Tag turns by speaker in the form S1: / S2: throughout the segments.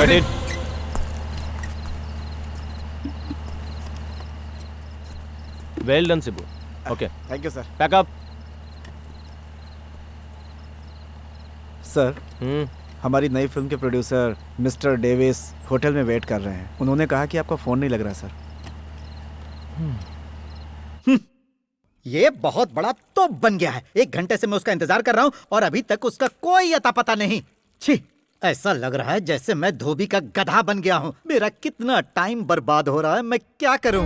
S1: Get it. Well done, Sibu. Okay.
S2: Thank you sir.
S1: Pack up.
S2: Sir, हमारी नई film के producer mister Davis hotel में wait कर रहे हैं। उन्होंने कहा कि आपका फोन नहीं लग रहा सर।
S3: ये बहुत बड़ा तोप बन गया है। 1 घंटे से मैं उसका इंतजार कर रहा हूँ और अभी तक उसका कोई अता पता नहीं। छी, ऐसा लग रहा है जैसे मैं धोबी का गधा बन गया हूँ। मेरा कितना टाइम बर्बाद हो रहा है, मैं क्या करूँ?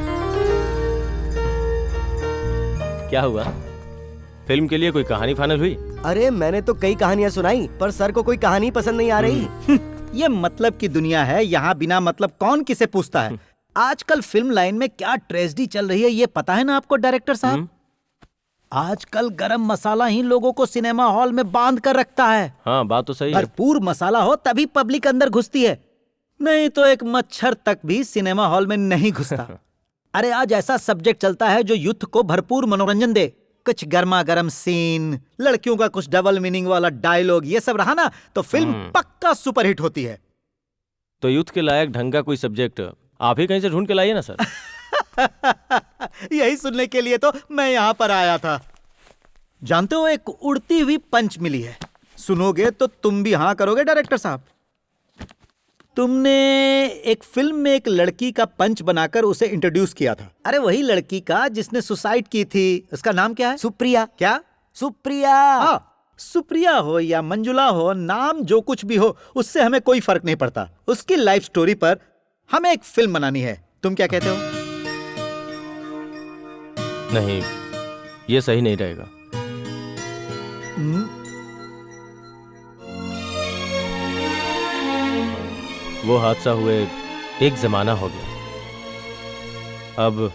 S1: क्या हुआ? फिल्म के लिए कोई कहानी फाइनल हुई?
S4: अरे मैंने तो कई कहानियां सुनाई, पर सर को कोई कहानी पसंद नहीं आ रही।
S3: ये मतलब की दुनिया है, यहाँ बिना मतलब कौन किसे पूछता है। आजकल फिल्म लाइन में क्या ट्रेजेडी चल रही है ये पता है ना आपको डायरेक्टर साहब? आजकल गरम मसाला ही लोगों को सिनेमा हॉल में बांध कर रखता है।
S1: हाँ, बात तो सही है।
S3: भरपूर मसाला हो तभी पब्लिक अंदर घुसती है, नहीं तो एक मच्छर तक भी सिनेमा हॉल में नहीं घुसता। अरे आज ऐसा सब्जेक्ट चलता है जो यूथ को भरपूर मनोरंजन दे। कुछ गर्मा गर्म सीन, लड़कियों का कुछ डबल मीनिंग वाला डायलॉग, ये सब रहा ना तो फिल्म पक्का सुपरहिट होती है।
S1: तो यूथ के लायक ढंग का कोई सब्जेक्ट आप ही कहीं से ढूंढ के लाइए ना सर।
S3: यही सुनने के लिए तो मैं यहाँ पर आया था। जानते हो, एक उड़ती हुई पंच मिली है, सुनोगे तो तुम भी हाँ करोगे डायरेक्टर साहब। तुमने एक फिल्म में एक लड़की का पंच बनाकर उसे इंट्रोड्यूस किया था। अरे वही लड़की का जिसने सुसाइड की थी। उसका नाम क्या है?
S4: सुप्रिया।
S3: क्या?
S4: सुप्रिया।
S3: हाँ, सुप्रिया हो या मंजुला हो, नाम जो कुछ भी हो, उससे हमें कोई फर्क नहीं पड़ता। उसकी लाइफ स्टोरी पर हमें एक फिल्म बनानी है। तुम क्या कहते हो?
S1: नहीं, ये सही नहीं रहेगा। वो हादसा हुए एक जमाना हो गया। अब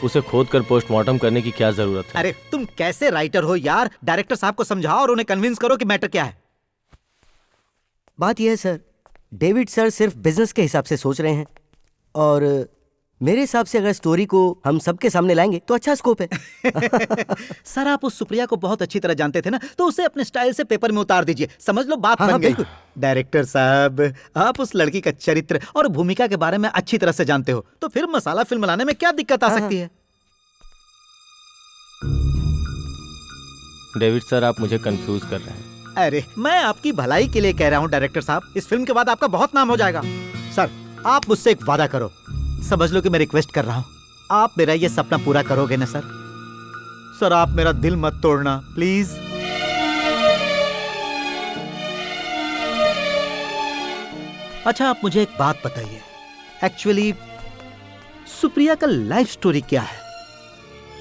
S1: उसे खोद कर पोस्टमार्टम करने की क्या जरूरत है?
S3: अरे तुम कैसे राइटर हो यार? डायरेक्टर साहब को समझाओ और उन्हें कन्विंस करो कि मैटर क्या है।
S4: बात यह है सर, डेविड सर सिर्फ बिजनेस के हिसाब से सोच रहे हैं, और मेरे हिसाब से अगर स्टोरी को हम सबके सामने लाएंगे तो अच्छा स्कोप है।
S3: सर आप उस सुप्रिया को बहुत अच्छी तरह जानते थे ना, तो उसे अपने स्टाइल से पेपर में उतार दीजिए। समझ लो बात बन गई। डायरेक्टर साहब, आप उस लड़की का चरित्र और भूमिका के बारे में अच्छी तरह से जानते हो, तो फिर मसाला फिल्म बनाने में क्या दिक्कत आ सकती है?
S1: डेविड सर, आप मुझे कंफ्यूज कर रहे हैं।
S3: अरे मैं आपकी भलाई के लिए कह रहा हूँ डायरेक्टर साहब। इस फिल्म के बाद आपका बहुत नाम हो जाएगा। सर आप मुझसे एक वादा करो, समझ लो कि मैं रिक्वेस्ट कर रहा हूँ। आप मेरा ये सपना पूरा करोगे ना सर? सर आप मेरा दिल मत तोड़ना प्लीज। अच्छा आप मुझे एक बात बताइए, एक्चुअली सुप्रिया का लाइफ स्टोरी क्या है?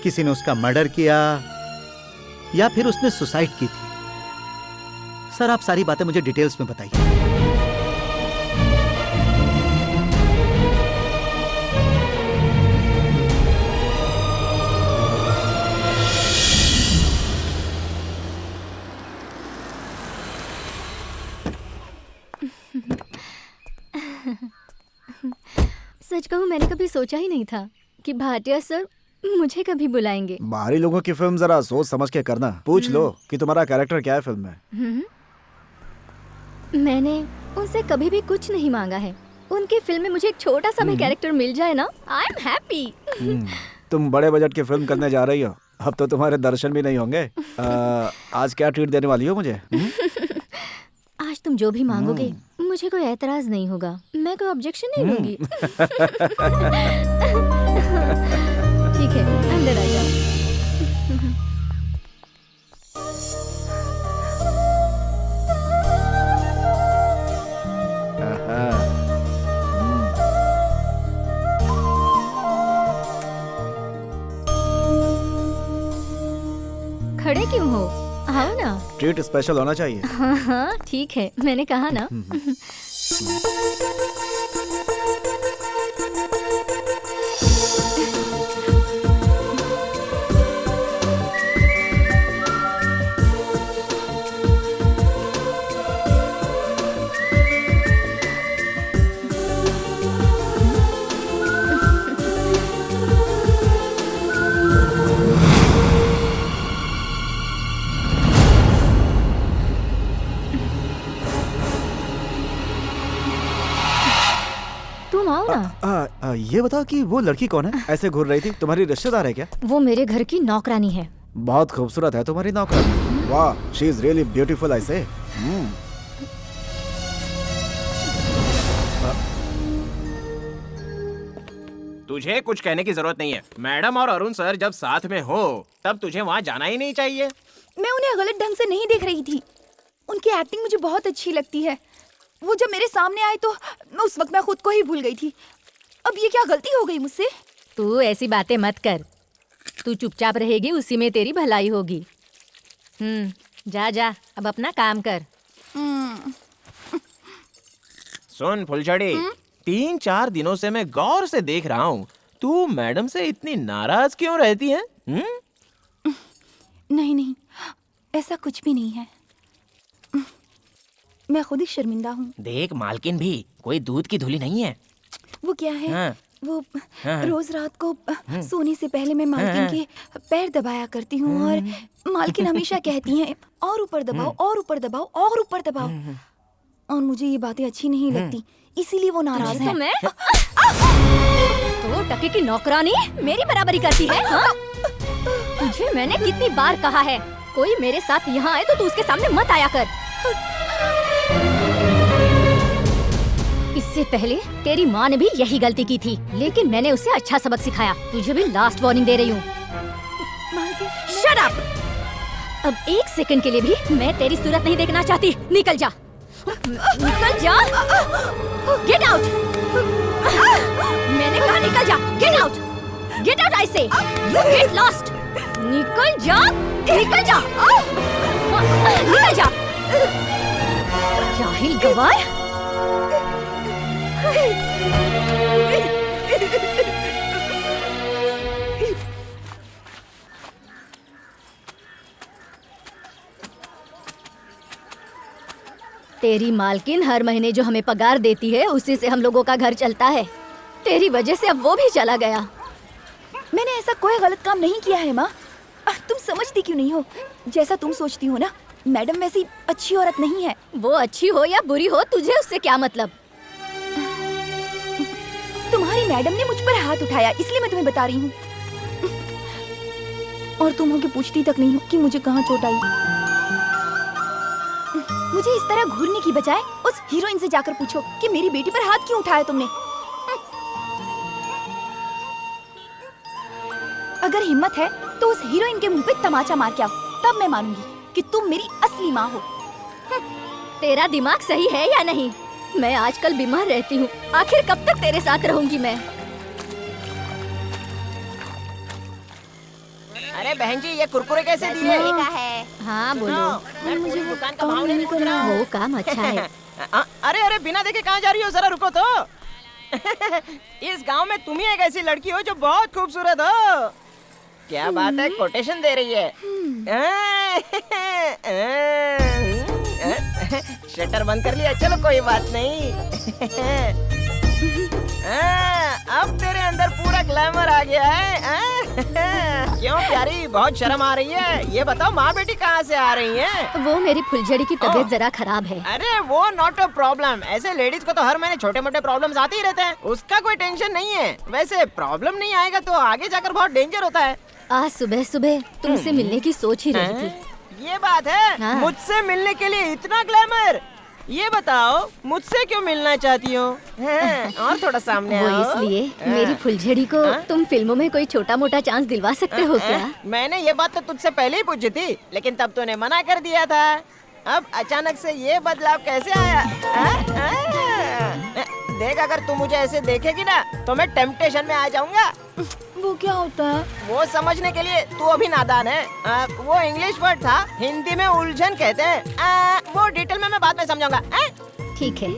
S3: किसी ने उसका मर्डर किया या फिर उसने सुसाइड की थी? सर आप सारी बातें मुझे डिटेल्स में बताइए।
S5: सच कहूं, मैंने कभी सोचा ही नहीं था कि भाटिया सर मुझे कभी बुलाएंगे।
S2: बाहरी लोगों की फिल्म जरा सोच समझ के करना। पूछ लो कि तुम्हारा कैरेक्टर क्या है फिल्म में।
S5: मैंने उनसे कभी भी कुछ नहीं मांगा है। उनकी फिल्म में मुझे एक छोटा सा भी कैरेक्टर मिल जाए ना, आई एम हैप्पी।
S2: तुम बड़े बजट की फिल्म करने जा रही हो, अब तो तुम्हारे दर्शन भी नहीं होंगे। आज क्या ट्रीट देने वाली हो मुझे?
S5: आज तुम जो भी मांगोगे मुझे कोई एतराज नहीं होगा, मैं कोई ऑब्जेक्शन नहीं लूंगी। ठीक है, अंदर आ जाओ। खड़े क्यों हो? आओ ना।
S2: ट्रीट स्पेशल होना चाहिए।
S5: हाँ हाँ ठीक है, मैंने कहा ना।
S2: ये बताओ कि वो लड़की कौन है? ऐसे घूर रही थी, तुम्हारी रिश्तेदार है क्या?
S5: वो मेरे घर की नौकरानी है।
S2: बहुत खूबसूरत है तुम्हारी नौकरानी। वाह, she is really beautiful I से।
S6: तुझे कुछ कहने की जरूरत नहीं है। मैडम और अरुण सर जब साथ में हो तब तुझे वहाँ जाना ही नहीं चाहिए।
S7: मैं उन्हें गलत ढंग से नहीं देख रही थी। उनकी एक्टिंग मुझे बहुत अच्छी लगती है। वो जब मेरे सामने आए तो उस वक्त मैं खुद को ही भूल गई थी। अब ये क्या गलती हो गई मुझसे?
S8: तू ऐसी बातें मत कर। तू चुपचाप रहेगी, उसी में तेरी भलाई होगी। जा जा, अब अपना काम कर।
S6: सुन फुलझड़ी, 3-4 दिनों से मैं गौर से देख रहा हूँ, तू मैडम से इतनी नाराज क्यों रहती है?
S7: नहीं नहीं, ऐसा कुछ भी नहीं है। मैं खुद ही शर्मिंदा हूँ।
S6: देख मालकिन भी कोई दूध की धुली नहीं है।
S7: वो क्या है?
S6: हाँ।
S7: वो रोज रात को सोने से पहले मैं मालकिन के पैर दबाया करती हूँ और मालकिन हमेशा कहती हैं और ऊपर दबाओ और ऊपर दबाओ और ऊपर दबाओ, और मुझे ये बातें अच्छी नहीं लगती, इसीलिए वो नाराज है।
S5: तो मैं तो टके की नौकरानी मेरी बराबरी करती है, हाँ? तुझे मैंने कितनी बार कहा है, कोई मेरे साथ यहाँ आए तो तू उसके सामने मत आया कर। इससे पहले तेरी माँ ने भी यही गलती की थी, लेकिन मैंने उसे अच्छा सबक सिखाया। तुझे भी लास्ट वार्निंग दे रही हूँ। Shut up! अब 1 सेकंड के लिए भी मैं तेरी सूरत नहीं देखना चाहती। निकल जा, निकल जा, गेट आउट। मैंने कहा निकल जा, get out, get out I से, यू गेट लॉस्ट। निकल जा, निकल जा, निकल जा, जाहिल गवार। तेरी मालकिन हर महीने जो हमें पगार देती है उसी से हम लोगों का घर चलता है। तेरी वजह से अब वो भी चला गया।
S7: मैंने ऐसा कोई गलत काम नहीं किया है माँ। तुम समझती क्यों नहीं हो? जैसा तुम सोचती हो ना, मैडम वैसी अच्छी औरत नहीं है।
S5: वो अच्छी हो या बुरी हो, तुझे उससे क्या मतलब?
S7: तुम्हारी मैडम ने मुझ पर हाथ उठाया, इसलिए मैं तुम्हें बता रही हूँ। और तुम होके पूछती तक नहीं हो कि मुझे कहाँ चोट आई। मुझे इस तरह घूरने की बजाय उस हीरोइन से जाकर पूछो कि मेरी बेटी पर हाथ क्यों उठाया तुमने। अगर हिम्मत है तो उस हीरोइन के मुंह पे तमाचा मार के आओ, तब मैं मानूंगी कि तुम मेरी असली माँ हो।
S5: तेरा दिमाग सही है या नहीं? मैं आजकल बीमार रहती हूँ, आखिर कब तक तेरे साथ रहूंगी मैं?
S6: अरे बहन जी, ये कुरकुरे कैसे दिए?
S5: हाँ बोलो।
S6: मैं पूरी दुकान का भाव नहीं पूछ रहा हूँ।
S5: वो काम अच्छा है।
S6: अरे अरे, बिना देखे कहाँ जा रही हो? जरा रुको तो। इस गांव में तुम ही एक ऐसी लड़की हो जो बहुत खूबसूरत हो। क्या बात है, कोटेशन दे रही है। शटर बंद कर लिया, चलो कोई बात नहीं। अब तेरे अंदर पूरा ग्लैमर आ गया है। क्यों प्यारी, बहुत शर्म आ रही है? ये बताओ माँ बेटी कहाँ से आ रही हैं?
S5: वो मेरी फुलझड़ी की तबीयत जरा खराब है।
S6: अरे वो नॉट अ प्रॉब्लम। ऐसे लेडीज को तो हर महीने छोटे मोटे प्रॉब्लम्स आते ही रहते हैं, उसका कोई टेंशन नहीं है। वैसे प्रॉब्लम नहीं आएगा तो आगे जाकर बहुत डेंजर होता है।
S5: आज सुबह सुबह तुमसे मिलने की सोच ही रही थी।
S6: ये बात है?
S5: हाँ।
S6: मुझसे मिलने के लिए इतना ग्लैमर? ये बताओ मुझसे क्यों मिलना चाहती हो? और थोड़ा सामने
S5: वो
S6: आओ।
S5: इसलिए मेरी फुलझड़ी को तुम फिल्मों में कोई छोटा मोटा चांस दिलवा सकते हो क्या?
S6: मैंने ये बात तो तुझसे पहले ही पूछी थी, लेकिन तब तूने मना कर दिया था। अब अचानक से ये बदलाव कैसे आया? देख, अगर तू मुझे ऐसे देखेगी ना तो मैं टेम्पटेशन में आ जाऊंगा।
S7: वो क्या होता है?
S6: वो समझने के लिए तू अभी नादान है। वो इंग्लिश वर्ड था, हिंदी में उलझन कहते हैं। वो डिटेल में मैं बाद में समझाऊंगा।
S5: ठीक है।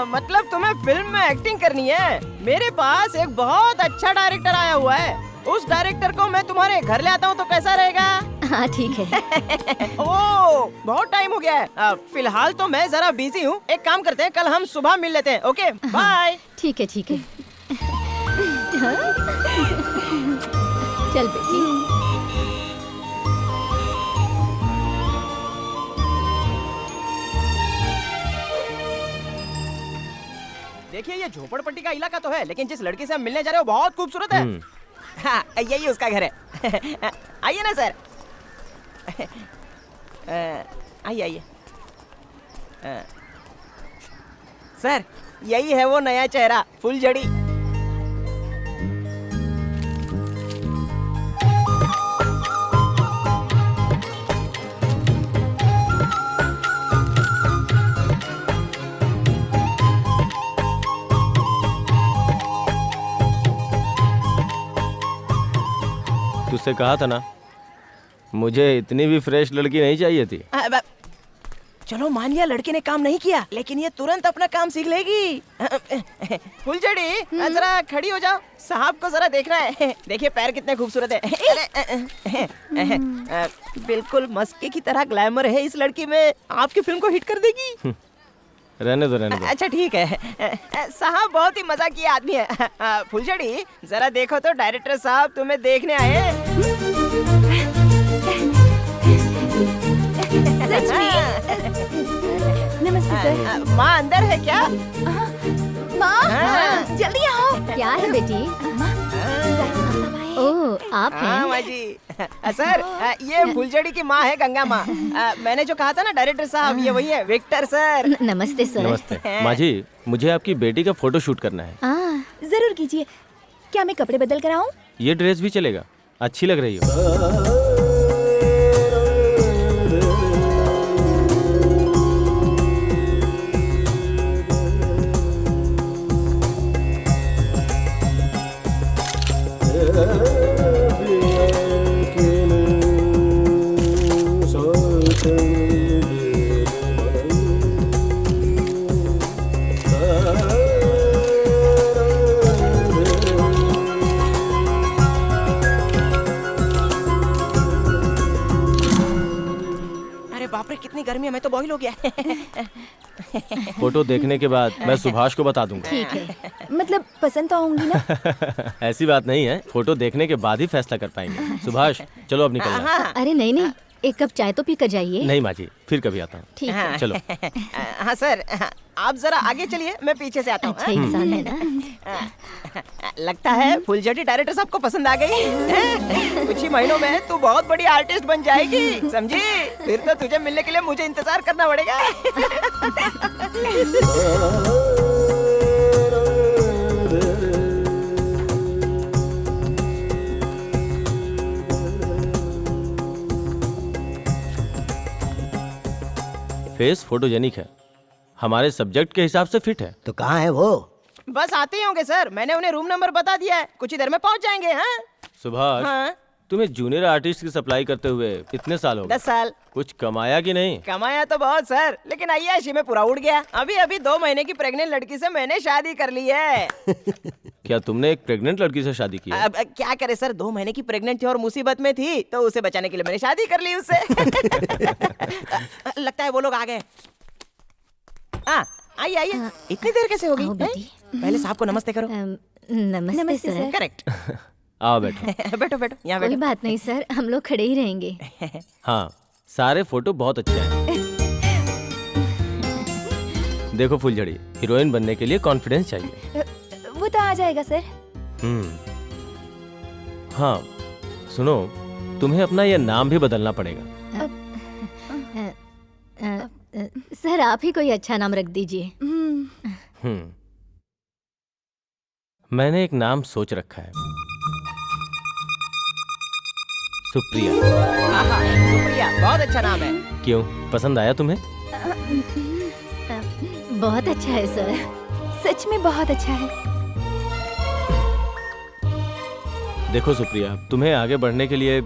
S6: मतलब तुम्हें फिल्म में एक्टिंग करनी है? मेरे पास एक बहुत अच्छा डायरेक्टर आया हुआ है। उस डायरेक्टर को मैं तुम्हारे घर ले आता हूँ तो कैसा रहेगा?
S5: हाँ ठीक है।
S6: ओह, बहुत टाइम हो गया है। फिलहाल तो मैं जरा बिजी हूँ। एक काम करते हैं, कल हम सुबह मिल लेते हैं। Okay bye.
S5: ठीक है ठीक है। चल बेटी।
S6: देखिए ये झोपड़पट्टी का इलाका तो है, लेकिन जिस लड़की से हम मिलने जा रहे हो बहुत खूबसूरत है। हाँ, यही उसका घर है। आइए ना सर। आइए आइए। सर यही है वो नया चेहरा, फुलझड़ी।
S1: तुझसे कहा था ना, मुझे इतनी भी फ्रेश लड़की नहीं चाहिए थी।
S6: चलो मान लिया लड़के ने काम नहीं किया, लेकिन ये तुरंत अपना काम सीख लेगी। फुलझड़ी जरा खड़ी हो जाओ, साहब को जरा देखना है। देखिए पैर कितने खूबसूरत है। बिल्कुल मस्के की तरह ग्लैमर है इस लड़की में, आपकी फिल्म को हिट कर देगी।
S1: रहने दो रहने दो।
S6: अच्छा ठीक है साहब, बहुत ही मजाकी आदमी है। फुलझड़ी जरा देखो तो डायरेक्टर साहब तुम्हें देखने आए।
S7: सच में? नमस्ते सर।
S6: माँ अंदर है क्या?
S7: माँ जल्दी आओ।
S8: क्या है बेटी? ओह आप
S6: हाँ
S8: हैं?
S6: माँ जी। सर ये फुलझड़ी की माँ है, गंगा माँ। मैंने जो कहा था ना डायरेक्टर साहब, ये वही है, विक्टर सर।
S8: नमस्ते सर।
S1: नमस्ते माँ जी, मुझे आपकी बेटी का फोटो शूट करना है।
S7: जरूर कीजिए। क्या मैं कपड़े बदल कर आऊं?
S1: ये ड्रेस भी चलेगा, अच्छी लग रही हो।
S6: बाप रे कितनी गर्मी है, मैं तो बॉईल हो गया।
S1: फोटो देखने के बाद मैं सुभाष को बता दूंगा।
S8: ठीक है।
S7: मतलब पसंद तो आऊंगी ना?
S1: ऐसी बात नहीं है, फोटो देखने के बाद ही फैसला कर पाएंगे। सुभाष चलो अब निकलना है।
S8: अरे नहीं नहीं, एक कप चाय तो पी कर जाइए।
S1: नहीं माँ जी, फिर कभी आता हूँ।
S8: ठीक है।
S1: चलो।
S6: हाँ सर, आप जरा आगे चलिए, मैं पीछे से आता हूँ।
S8: अच्छा इंसान है ना।
S6: लगता है फुलझड़ी डायरेक्टर साहब को पसंद आ गई। कुछ ही महीनों में तू बहुत बड़ी आर्टिस्ट बन जाएगी, समझी? फिर तो तुझे मिलने के लिए मुझे इंतजार करना पड़ेगा।
S1: फेस फोटोजेनिक है, हमारे सब्जेक्ट के हिसाब से फिट है।
S4: तो कहाँ है वो?
S6: बस आते ही होंगे सर, मैंने उन्हें रूम नंबर बता दिया है, कुछ ही देर में पहुंच जाएंगे। हाँ
S1: सुभाष,
S6: हाँ?
S1: तुम्हें जूनियर आर्टिस्ट की सप्लाई करते हुए इतने साल हो गए।
S6: 10 साल।
S1: कुछ कमाया कि नहीं?
S6: कमाया तो बहुत सर, लेकिन अय्याशी में पूरा उड़ गया। अभी 2 महीने की प्रेग्नेंट लड़की से मैंने शादी कर ली है।
S1: क्या तुमने एक प्रेग्नेंट लड़की से शादी की है?
S6: अब क्या करे सर, 2 महीने की प्रेग्नेंट थी और मुसीबत में थी, तो उसे बचाने के लिए मैंने शादी कर ली उससे। लगता है वो लोग आ गए। आइए आइए, इतनी देर कैसे हो गई? पहले साहब को नमस्ते करो।
S8: नमस्ते सर।
S6: करेक्ट।
S1: आओ बैठो।
S6: बैठो बैठो, यहाँ
S8: कोई
S6: बैठो।
S8: बात नहीं सर, हम लोग खड़े ही रहेंगे।
S1: हाँ, सारे फोटो बहुत अच्छे हैं। देखो फुलझड़ी, हीरोइन बनने के लिए कॉन्फिडेंस चाहिए।
S7: वो तो आ जाएगा सर।
S1: हाँ सुनो, तुम्हें अपना यह नाम भी बदलना पड़ेगा।
S8: सर आप ही कोई अच्छा नाम रख दीजिए।
S1: मैंने एक नाम सोच रखा है, सुप्रिया।
S6: सुप्रिया बहुत अच्छा नाम है।
S1: क्यों, पसंद आया तुम्हें?
S8: बहुत अच्छा है सर।
S7: सच में बहुत अच्छा है।
S1: देखो सुप्रिया, तुम्हें आगे बढ़ने के लिए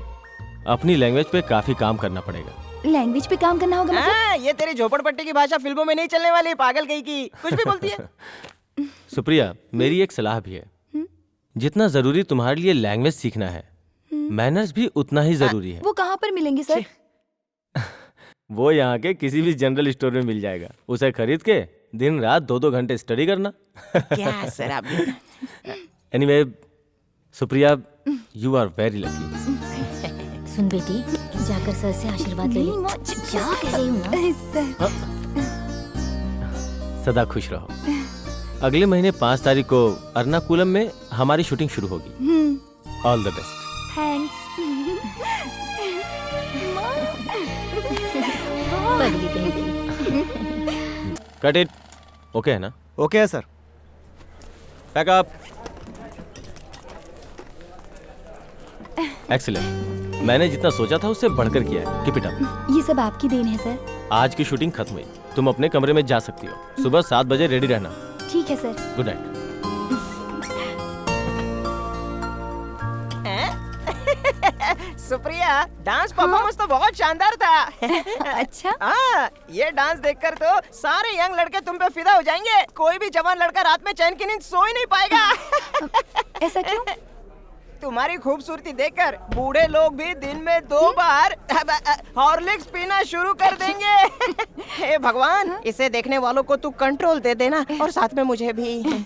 S1: अपनी लैंग्वेज पे काफी काम करना पड़ेगा।
S7: लैंग्वेज पे काम करना होगा मतलब?
S6: ये तेरी झोपड़पट्टी की भाषा फिल्मों में नहीं चलने वाली, पागल कहीं की कुछ भी बोलती है।
S1: सुप्रिया, मेरी एक सलाह भी है। जितना जरूरी तुम्हारे लिए लैंग्वेज सीखना है, मैनर्स भी उतना ही जरूरी है।
S7: वो कहाँ पर मिलेंगे सर?
S1: वो यहाँ के किसी भी जनरल स्टोर में मिल जाएगा। उसे खरीद के दिन रात 2-2 घंटे स्टडी करना।
S6: क्या सर आप?
S1: Anyway Supriya, you are very lucky.
S8: सुन बेटी, जाकर सर से आशीर्वाद ले ले। क्या कह रही हूँ ना?
S1: सदा खुश रहो। अगले महीने 5 तारीख को अर्नाकुलम में हमारी शूटिंग शुरू होगी। All the best.
S7: थैंक्स।
S5: पगली कहीं की।
S1: Cut it. ओके है ना?
S2: ओके है सर।
S1: Pack up. एक्सीलेंट। मैंने जितना सोचा था उससे बढ़कर किया है। Keep it up.
S7: ये सब आपकी देन है सर।
S1: आज की शूटिंग खत्म हुई, तुम अपने कमरे में जा सकती हो। सुबह 7 बजे रेडी रहना।
S7: ठीक है sir.
S1: Good night.
S6: Supriya, dance performance तो बहुत शानदार था।
S7: अच्छा।
S6: हाँ, ये डांस देखकर तो सारे यंग लड़के तुम पे फिदा हो जाएंगे। कोई भी जवान लड़का रात में चैन की नींद सो ही नहीं पाएगा।
S7: ऐसा क्यों?
S6: तुम्हारी खूबसूरती देखकर बूढ़े लोग भी दिन में 2 बार हॉर्लिक्स पीना शुरू कर देंगे। हे भगवान, इसे देखने वालों को तू कंट्रोल दे देना और साथ में मुझे भी।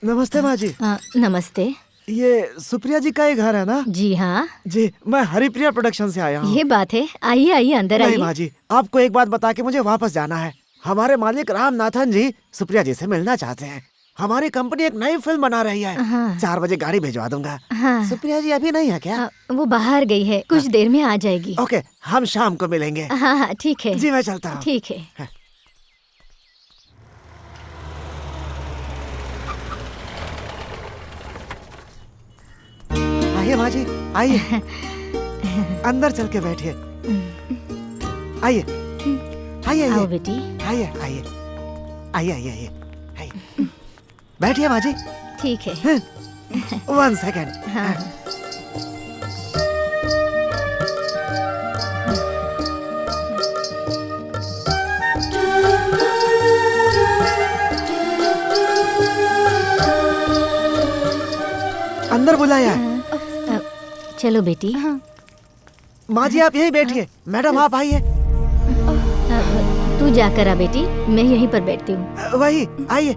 S2: नमस्ते माँ जी।
S5: नमस्ते।
S2: ये सुप्रिया जी का ही घर है ना?
S5: जी हाँ।
S2: जी, मैं हरिप्रिया प्रोडक्शन से आया हूँ।
S5: ये बात है। आइए आइए अंदर
S2: नहीं
S5: आइए।
S2: माँ जी, आपको एक बात बता के मुझे वापस जाना है। हमारे मालिक रामनाथन जी सुप्रिया जी से मिलना चाहते हैं। हमारी कंपनी एक नई फिल्म बना रही है।
S5: हाँ।
S2: 4 बजे गाड़ी भिजवा दूंगा।
S5: हाँ।
S2: सुप्रिया जी अभी नहीं है क्या?
S5: वो बाहर गई है, कुछ देर में आ जाएगी।
S2: ओके, हम शाम को मिलेंगे।
S5: हाँ हाँ ठीक है।
S2: जी मैं चलता हूँ।
S5: ठीक है।
S2: आइए माँ जी, आइए। अंदर चल के बैठिए। आइए आइए
S5: आओ
S2: आइए
S5: बेटी।
S2: आइए आइए आइए आइए आइए आइए। बैठिए माँ जी।
S5: ठीक है।
S2: 1 सेकेंड।
S5: हाँ।
S2: अंदर बुलाया है।
S5: चलो बेटी।
S2: माँ जी आप यही बैठिए। मैडम आप आइए।
S5: तू जाकर आ बेटी, मैं यहीं पर बैठती हूँ।
S2: वही आइए।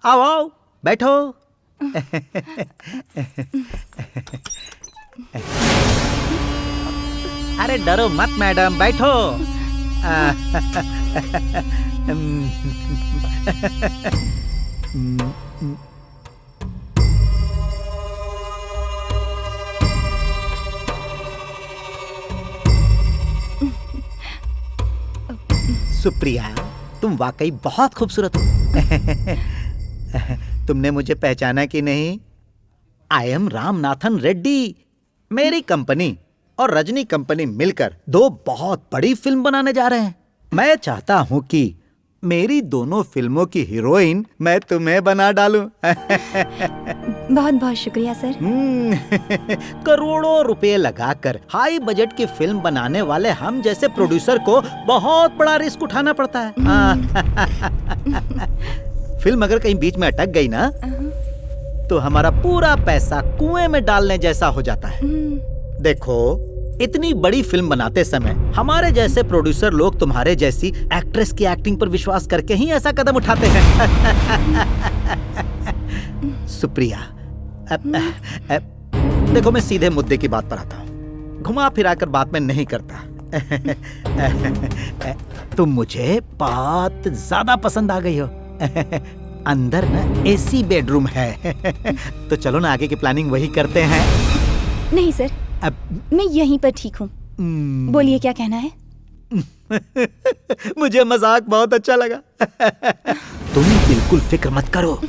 S3: आओ आओ, बैठो। अरे डरो मत मैडम, बैठो। सुप्रिया, तुम वाकई बहुत खूबसूरत हो। तुमने मुझे पहचाना कि नहीं? I am Ramanathan Reddy. मेरी कंपनी और रजनी कंपनी मिलकर 2 बहुत बड़ी फिल्म बनाने जा रहे हैं। मैं चाहता हूँ कि मेरी दोनों फिल्मों की हीरोइन मैं तुम्हें बना डालूं।
S7: बहुत बहुत शुक्रिया सर।
S3: करोड़ों रुपए लगाकर हाई बजट की फिल्म बनाने वाले हम जैसे प्रोड्यूसर को बहुत बड़ा रिस्क उठाना पड़ता है। फिल्म अगर कहीं बीच में अटक गई ना, तो हमारा पूरा पैसा कुएं में डालने जैसा हो जाता है। देखो, इतनी बड़ी फिल्म बनाते समय हमारे जैसे प्रोड्यूसर लोग तुम्हारे जैसी एक्ट्रेस की एक्टिंग पर विश्वास करके ही ऐसा कदम उठाते हैं। सुप्रिया, देखो मैं सीधे मुद्दे की बात पर आता हूँ, घुमा फिराकर बात में नहीं करता। तुम मुझे बहुत ज्यादा पसंद आ गई हो। अंदर ना एसी बेडरूम है। तो चलो ना आगे की प्लानिंग वही करते हैं।
S7: नहीं सर, मैं यहीं पर ठीक हूँ। बोलिए क्या कहना है?
S3: मुझे मजाक बहुत अच्छा लगा। तुम बिल्कुल फिक्र मत करो,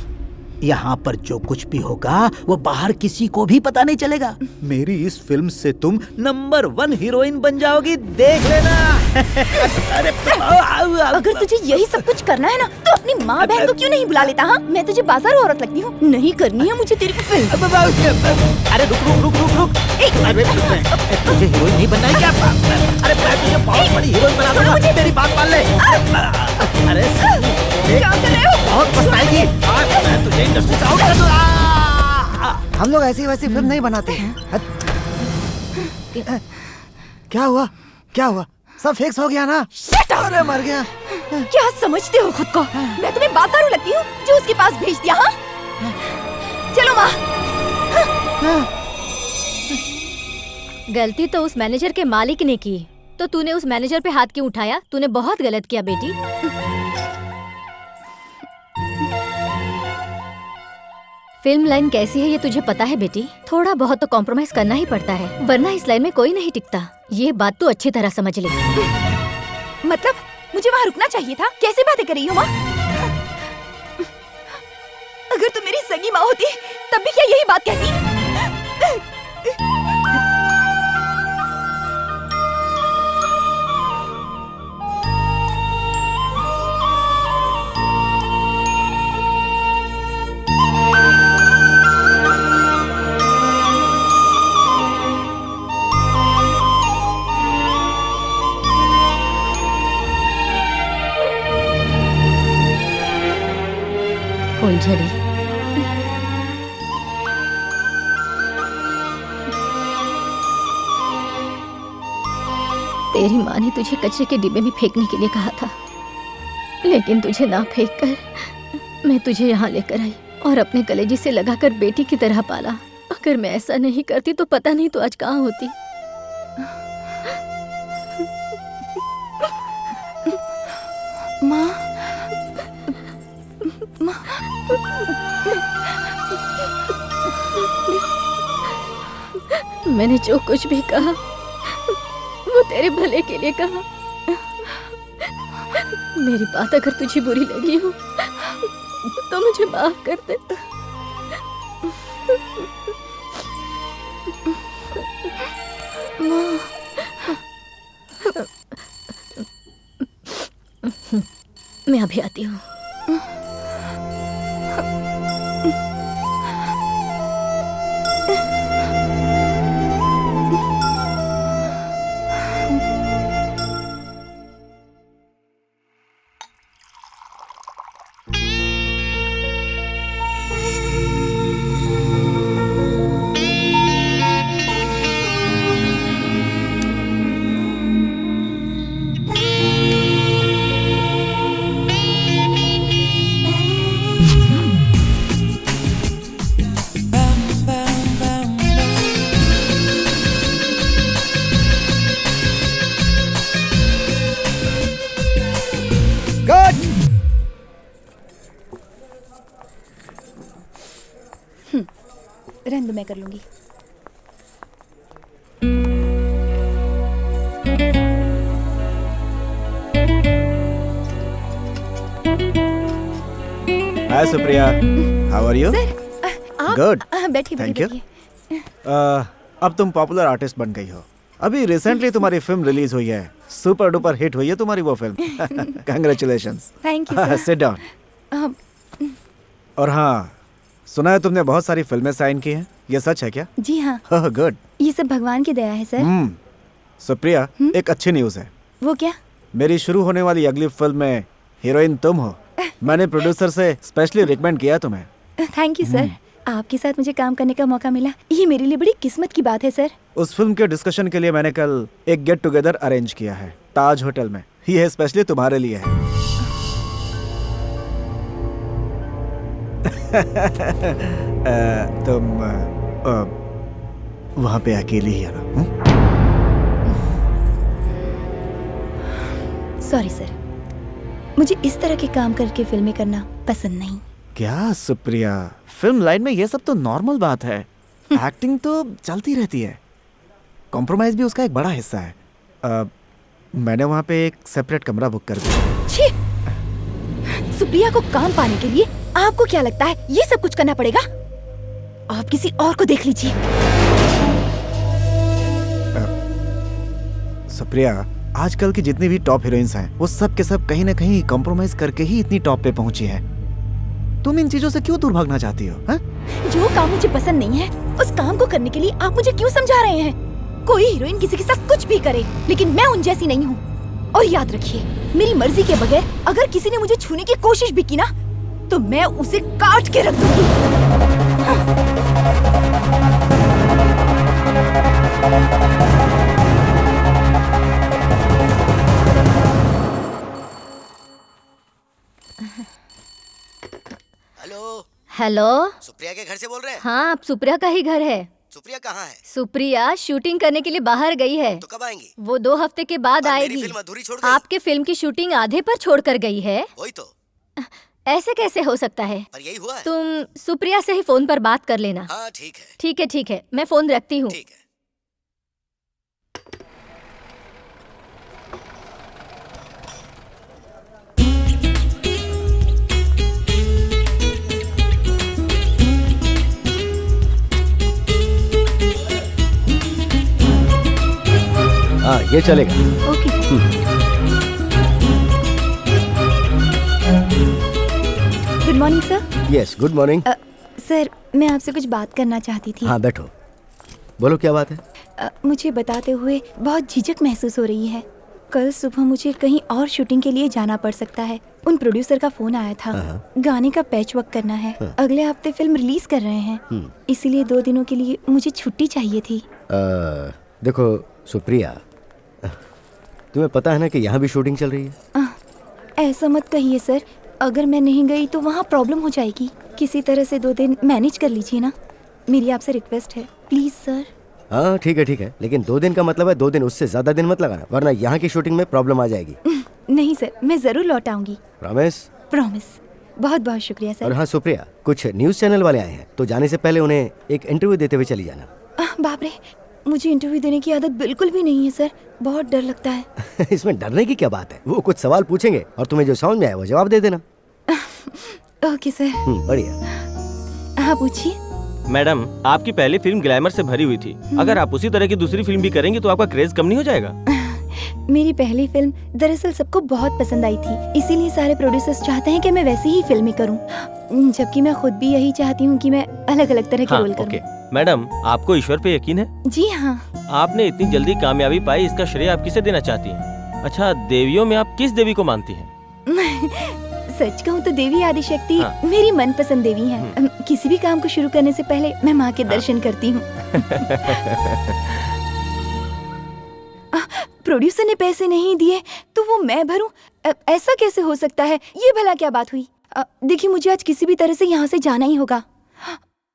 S3: यहाँ पर जो कुछ भी होगा वो बाहर किसी को भी पता नहीं चलेगा। मेरी इस फिल्म से तुम नंबर 1 हीरोइन बन जाओगी, देख लेना। अरे
S7: अगर तुझे यही सब कुछ करना है ना, तो अपनी माँ बहन को क्यों नहीं बुला लेता? हाँ, मैं तुझे बाजार औरत लगती हूँ? नहीं करनी है मुझे तेरी फिल्म।
S3: अरे रुक। तुझे हीरोइन नहीं बनना है क्या? अरे मैं तुझे बहुत बड़ी हीरोइन बना दूंगा, मेरी बात मान ले। अरे
S7: क्या कर रहे हो?
S3: बहुत पछताएगी। मैं तुझे इंडस्ट्री से आउट कर दूंगा।
S2: हम लोग ऐसी वैसी फिल्म नहीं बनाते हैं। क्या हुआ? क्या हुआ? सब फिक्स हो गया ना? अरे मर गया।
S7: क्या समझते हो खुद को? मैं तुम्हें बाजारू लगती हूँ जो उसके पास भेज दिया? हाँ? चलो माँ।
S5: गलती तो उस मैनेजर के मालिक ने की, तो तूने उस मैनेजर पे हाथ क्यों उठाया? तूने बहुत गलत किया बेटी। फिल्म लाइन कैसी है ये तुझे पता है बेटी? थोड़ा बहुत तो कॉम्प्रोमाइज करना ही पड़ता है, वरना इस लाइन में कोई नहीं टिकता। ये बात तू अच्छी तरह समझ ले।
S7: मतलब मुझे वहाँ रुकना चाहिए था? कैसी बातें कर रही हो माँ? अगर तुम मेरी सगी माँ होती तब भी क्या यही बात कहती?
S5: फूलझड़ी, तेरी माँ ने तुझे कचरे के डिब्बे में फेंकने के लिए कहा था, लेकिन तुझे ना फेंक कर मैं तुझे यहाँ लेकर आई और अपने कलेजे से लगाकर बेटी की तरह पाला। अगर मैं ऐसा नहीं करती तो पता नहीं तो आज कहाँ होती।
S7: माँ,
S5: मैंने जो कुछ भी कहा वो तेरे भले के लिए कहा। मेरी बात अगर तुझे बुरी लगी हो तो मुझे माफ कर दे। मैं अभी आती हूँ।
S7: रहने दो, मैं कर लूंगी।
S2: Hi Supriya, how are you? Good,
S7: बैठिए
S2: थैंक यू। अब तुम पॉपुलर आर्टिस्ट बन गई हो। अभी रिसेंटली तुम्हारी फिल्म रिलीज हुई है, सुपर डुपर हिट हुई है तुम्हारी वो film. Congratulations.
S7: Thank you.
S2: Sit down. और हाँ, सुना है तुमने बहुत सारी फिल्में साइन की हैं, ये सच है क्या?
S7: जी हाँ।
S2: Oh good.
S7: ये सब भगवान की दया है सर।
S2: सुप्रिया, एक अच्छी न्यूज़ है।
S7: वो क्या?
S2: मेरी शुरू होने वाली अगली फिल्म में हीरोइन तुम हो। मैंने प्रोड्यूसर से स्पेशली रिकमेंड किया तुम्हें।
S7: थैंक यू सर, आपके साथ मुझे काम करने का मौका मिला, ये मेरे लिए बड़ी किस्मत की बात है सर।
S2: उस फिल्म के डिस्कशन के लिए मैंने कल एक गेट टुगेदर अरेंज किया है ताज होटल में। ये स्पेशली तुम्हारे लिए है। तुम वहाँ पे अकेली ही आना।
S7: सॉरी सर, मुझे इस तरह के काम करके फिल्में करना पसंद नहीं।
S2: क्या सुप्रिया, फिल्म लाइन में ये सब तो नॉर्मल बात है। एक्टिंग तो चलती रहती है, कॉम्प्रोमाइज भी उसका एक बड़ा हिस्सा है। मैंने वहाँ पे एक सेपरेट कमरा बुक कर दिया।
S7: सुप्रिया को काम पाने के लिए आपको क्या लगता है ये सब कुछ करना पड़ेगा? आप किसी और को देख लीजिए।
S2: सुप्रिया, आजकल की जितनी भी टॉप हीरोइंस हैं, वो सब के सब कहीं ना कहीं कॉम्प्रोमाइज करके ही इतनी टॉप पे पहुंची हैं। तुम इन चीजों से क्यों दूर भागना चाहती हो? हा?
S7: जो काम मुझे पसंद नहीं है, उस काम को करने के लिए आप मुझे क्यों समझा रहे हैं? कोई हीरोइन किसी के साथ कुछ भी करे, लेकिन मैं उन जैसी नहीं हूँ। और याद रखिए, मेरी मर्जी के बगैर अगर किसी ने मुझे छूने की कोशिश भी की ना, तो मैं उसे काट के रख दूंगी।
S4: Hello,
S5: hello.
S4: सुप्रिया के घर से बोल रहे हैं?
S5: हाँ, अब सुप्रिया का ही घर है।
S4: सुप्रिया कहाँ है?
S5: सुप्रिया शूटिंग करने के लिए बाहर गई है।
S4: तो कब आएंगी?
S5: वो 2 हफ्ते के बाद
S4: और मेरी
S5: आएगी।
S4: फिल्म अधूरी छोड़ गई?
S5: आपके फिल्म की शूटिंग आधे पर छोड़कर गई है।
S4: वही तो।
S5: ऐसे कैसे हो सकता है?
S4: पर यही हुआ है।
S5: तुम सुप्रिया से ही फोन पर बात कर लेना।
S4: हाँ ठीक है।
S5: ठीक है, ठीक है, मैं फोन रखती हूँ।
S4: ठीक है।
S1: हाँ, ये चलेगा।
S7: Okay. Good morning sir.
S4: Yes, good morning.
S7: Sir, मैं आपसे कुछ बात करना चाहती थी।
S4: हाँ बैठो, बोलो क्या बात है?
S7: मुझे बताते हुए बहुत झिझक महसूस हो रही है। कल सुबह मुझे कहीं और शूटिंग के लिए जाना पड़ सकता है। उन प्रोड्यूसर का फोन आया था, गाने का पैच वर्क करना है। अगले हफ्ते फिल्म रिलीज कर रहे हैं, इसीलिए 2 दिनों के लिए मुझे छुट्टी चाहिए थी।
S4: देखो सुप्रिया, तुम्हें पता है ना कि यहाँ भी शूटिंग चल रही है।
S7: ऐसा मत कहिए सर, अगर मैं नहीं गई तो वहाँ प्रॉब्लम हो जाएगी। किसी तरह से 2 दिन मैनेज कर लीजिए ना, मेरी आपसे रिक्वेस्ट है, प्लीज सर।
S4: हाँ ठीक है, लेकिन 2 दिन का मतलब है 2 दिन, उससे ज्यादा दिन मत लगाना, वरना यहाँ की शूटिंग में प्रॉब्लम आ जाएगी।
S7: नहीं सर, मैं जरूर लौट आऊंगी।
S4: प्रॉमिस?
S7: प्रॉमिस। बहुत बहुत शुक्रिया सर।
S4: और हाँ सुप्रिया, कुछ न्यूज चैनल वाले आए हैं, तो जाने से पहले उन्हें एक इंटरव्यू देते हुए चली जाना।
S7: बाप रे, मुझे इंटरव्यू देने की आदत बिल्कुल भी नहीं है सर, बहुत डर लगता है।
S4: इसमें डरने की क्या बात है, वो कुछ सवाल पूछेंगे और तुम्हें जो समझ में आए वो जवाब दे देना।
S7: Okay sir.
S4: बढ़िया।
S7: हाँ पूछिए।
S1: मैडम, आपकी पहली फिल्म ग्लैमर से भरी हुई थी। अगर आप उसी तरह की दूसरी फिल्म भी करेंगी तो आपका क्रेज कम नहीं हो जाएगा?
S7: मेरी पहली फिल्म दरअसल सबको बहुत पसंद आई थी, इसीलिए सारे प्रोड्यूसर्स चाहते हैं कि मैं वैसी ही फिल्में करूं, जबकि मैं खुद भी यही चाहती हूँ कि मैं अलग अलग तरह के रोल करूं।
S1: ओके। मैडम, आपको ईश्वर पे यकीन है?
S7: जी हाँ।
S1: आपने इतनी जल्दी कामयाबी पाई, इसका श्रेय आप किसे देना चाहती हैं? अच्छा, देवियों में आप किस देवी को मानती हैं?
S7: सच कहूँ तो देवी आदिशक्ति
S1: हाँ।
S7: मेरी मनपसंद देवी है। किसी भी काम को शुरू करने से पहले मैं माँ के दर्शन करती हूँ। प्रोड्यूसर ने पैसे नहीं दिए तो वो मैं भरूं, ऐसा कैसे हो सकता है? ये भला क्या बात हुई? देखिए, मुझे आज किसी भी तरह से यहाँ से जाना ही होगा।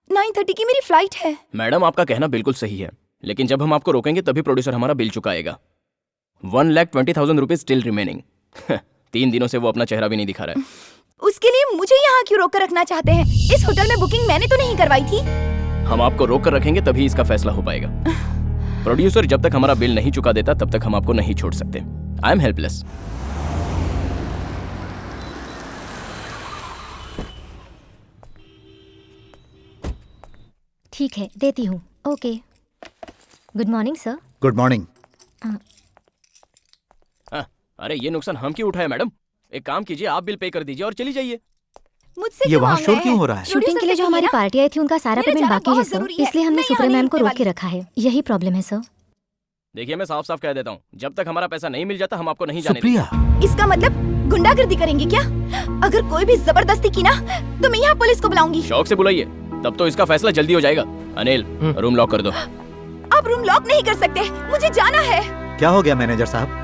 S7: 9:30 की मेरी फ्लाइट है।
S9: मैडम, आपका कहना बिल्कुल सही है, लेकिन जब हम आपको रोकेंगे तभी प्रोड्यूसर हमारा बिल चुकाएगा। 1,20,000 rupees still remaining. 3 दिनों से वो अपना चेहरा भी नहीं दिखा रहा है।
S7: उसके लिए मुझे यहाँ क्यों रोक कर रखना चाहते हैं? इस होटल में बुकिंग मैंने तो नहीं करवाई थी।
S9: हम आपको रोक कर रखेंगे तभी इसका फैसला हो पाएगा। प्रोड्यूसर जब तक हमारा बिल नहीं चुका देता तब तक हम आपको नहीं छोड़ सकते। I am helpless.
S5: ठीक है, देती हूँ। Okay. Good morning sir.
S3: Good morning.
S9: अरे ये नुकसान हम क्यों उठाए मैडम? एक काम कीजिए, आप बिल पे कर दीजिए और चली जाइए।
S7: मुझसे
S3: ये वहाँ शोर क्यों हो रहा है?
S5: शूटिंग के लिए जो हमारी पार्टी आई थी उनका सारा
S7: मेरा
S5: पेमेंट
S7: जाना
S5: बाकी है
S7: बहुत
S5: सर,
S7: जरूरी है।
S5: इसलिए हमने
S7: मैं
S5: सुप्रिया
S7: यहाँ
S5: मैम को
S7: नहीं
S5: रोक के रखा है। यही प्रॉब्लम है सर।
S9: देखिए, मैं साफ साफ कह देता हूँ, जब तक हमारा पैसा नहीं मिल जाता हम आपको नहीं जाने देंगे।
S3: सुप्रिया,
S7: इसका मतलब गुंडागर्दी करेंगे क्या? अगर कोई भी जबरदस्ती की ना तो मैं यहाँ पुलिस को बुलाऊंगी।
S9: शौक से बुलाइए, तब तो इसका फैसला जल्दी हो जाएगा। अनिल, रूम लॉक कर दो।
S7: आप रूम लॉक नहीं कर सकते, मुझे जाना है।
S3: क्या हो गया मैनेजर साहब?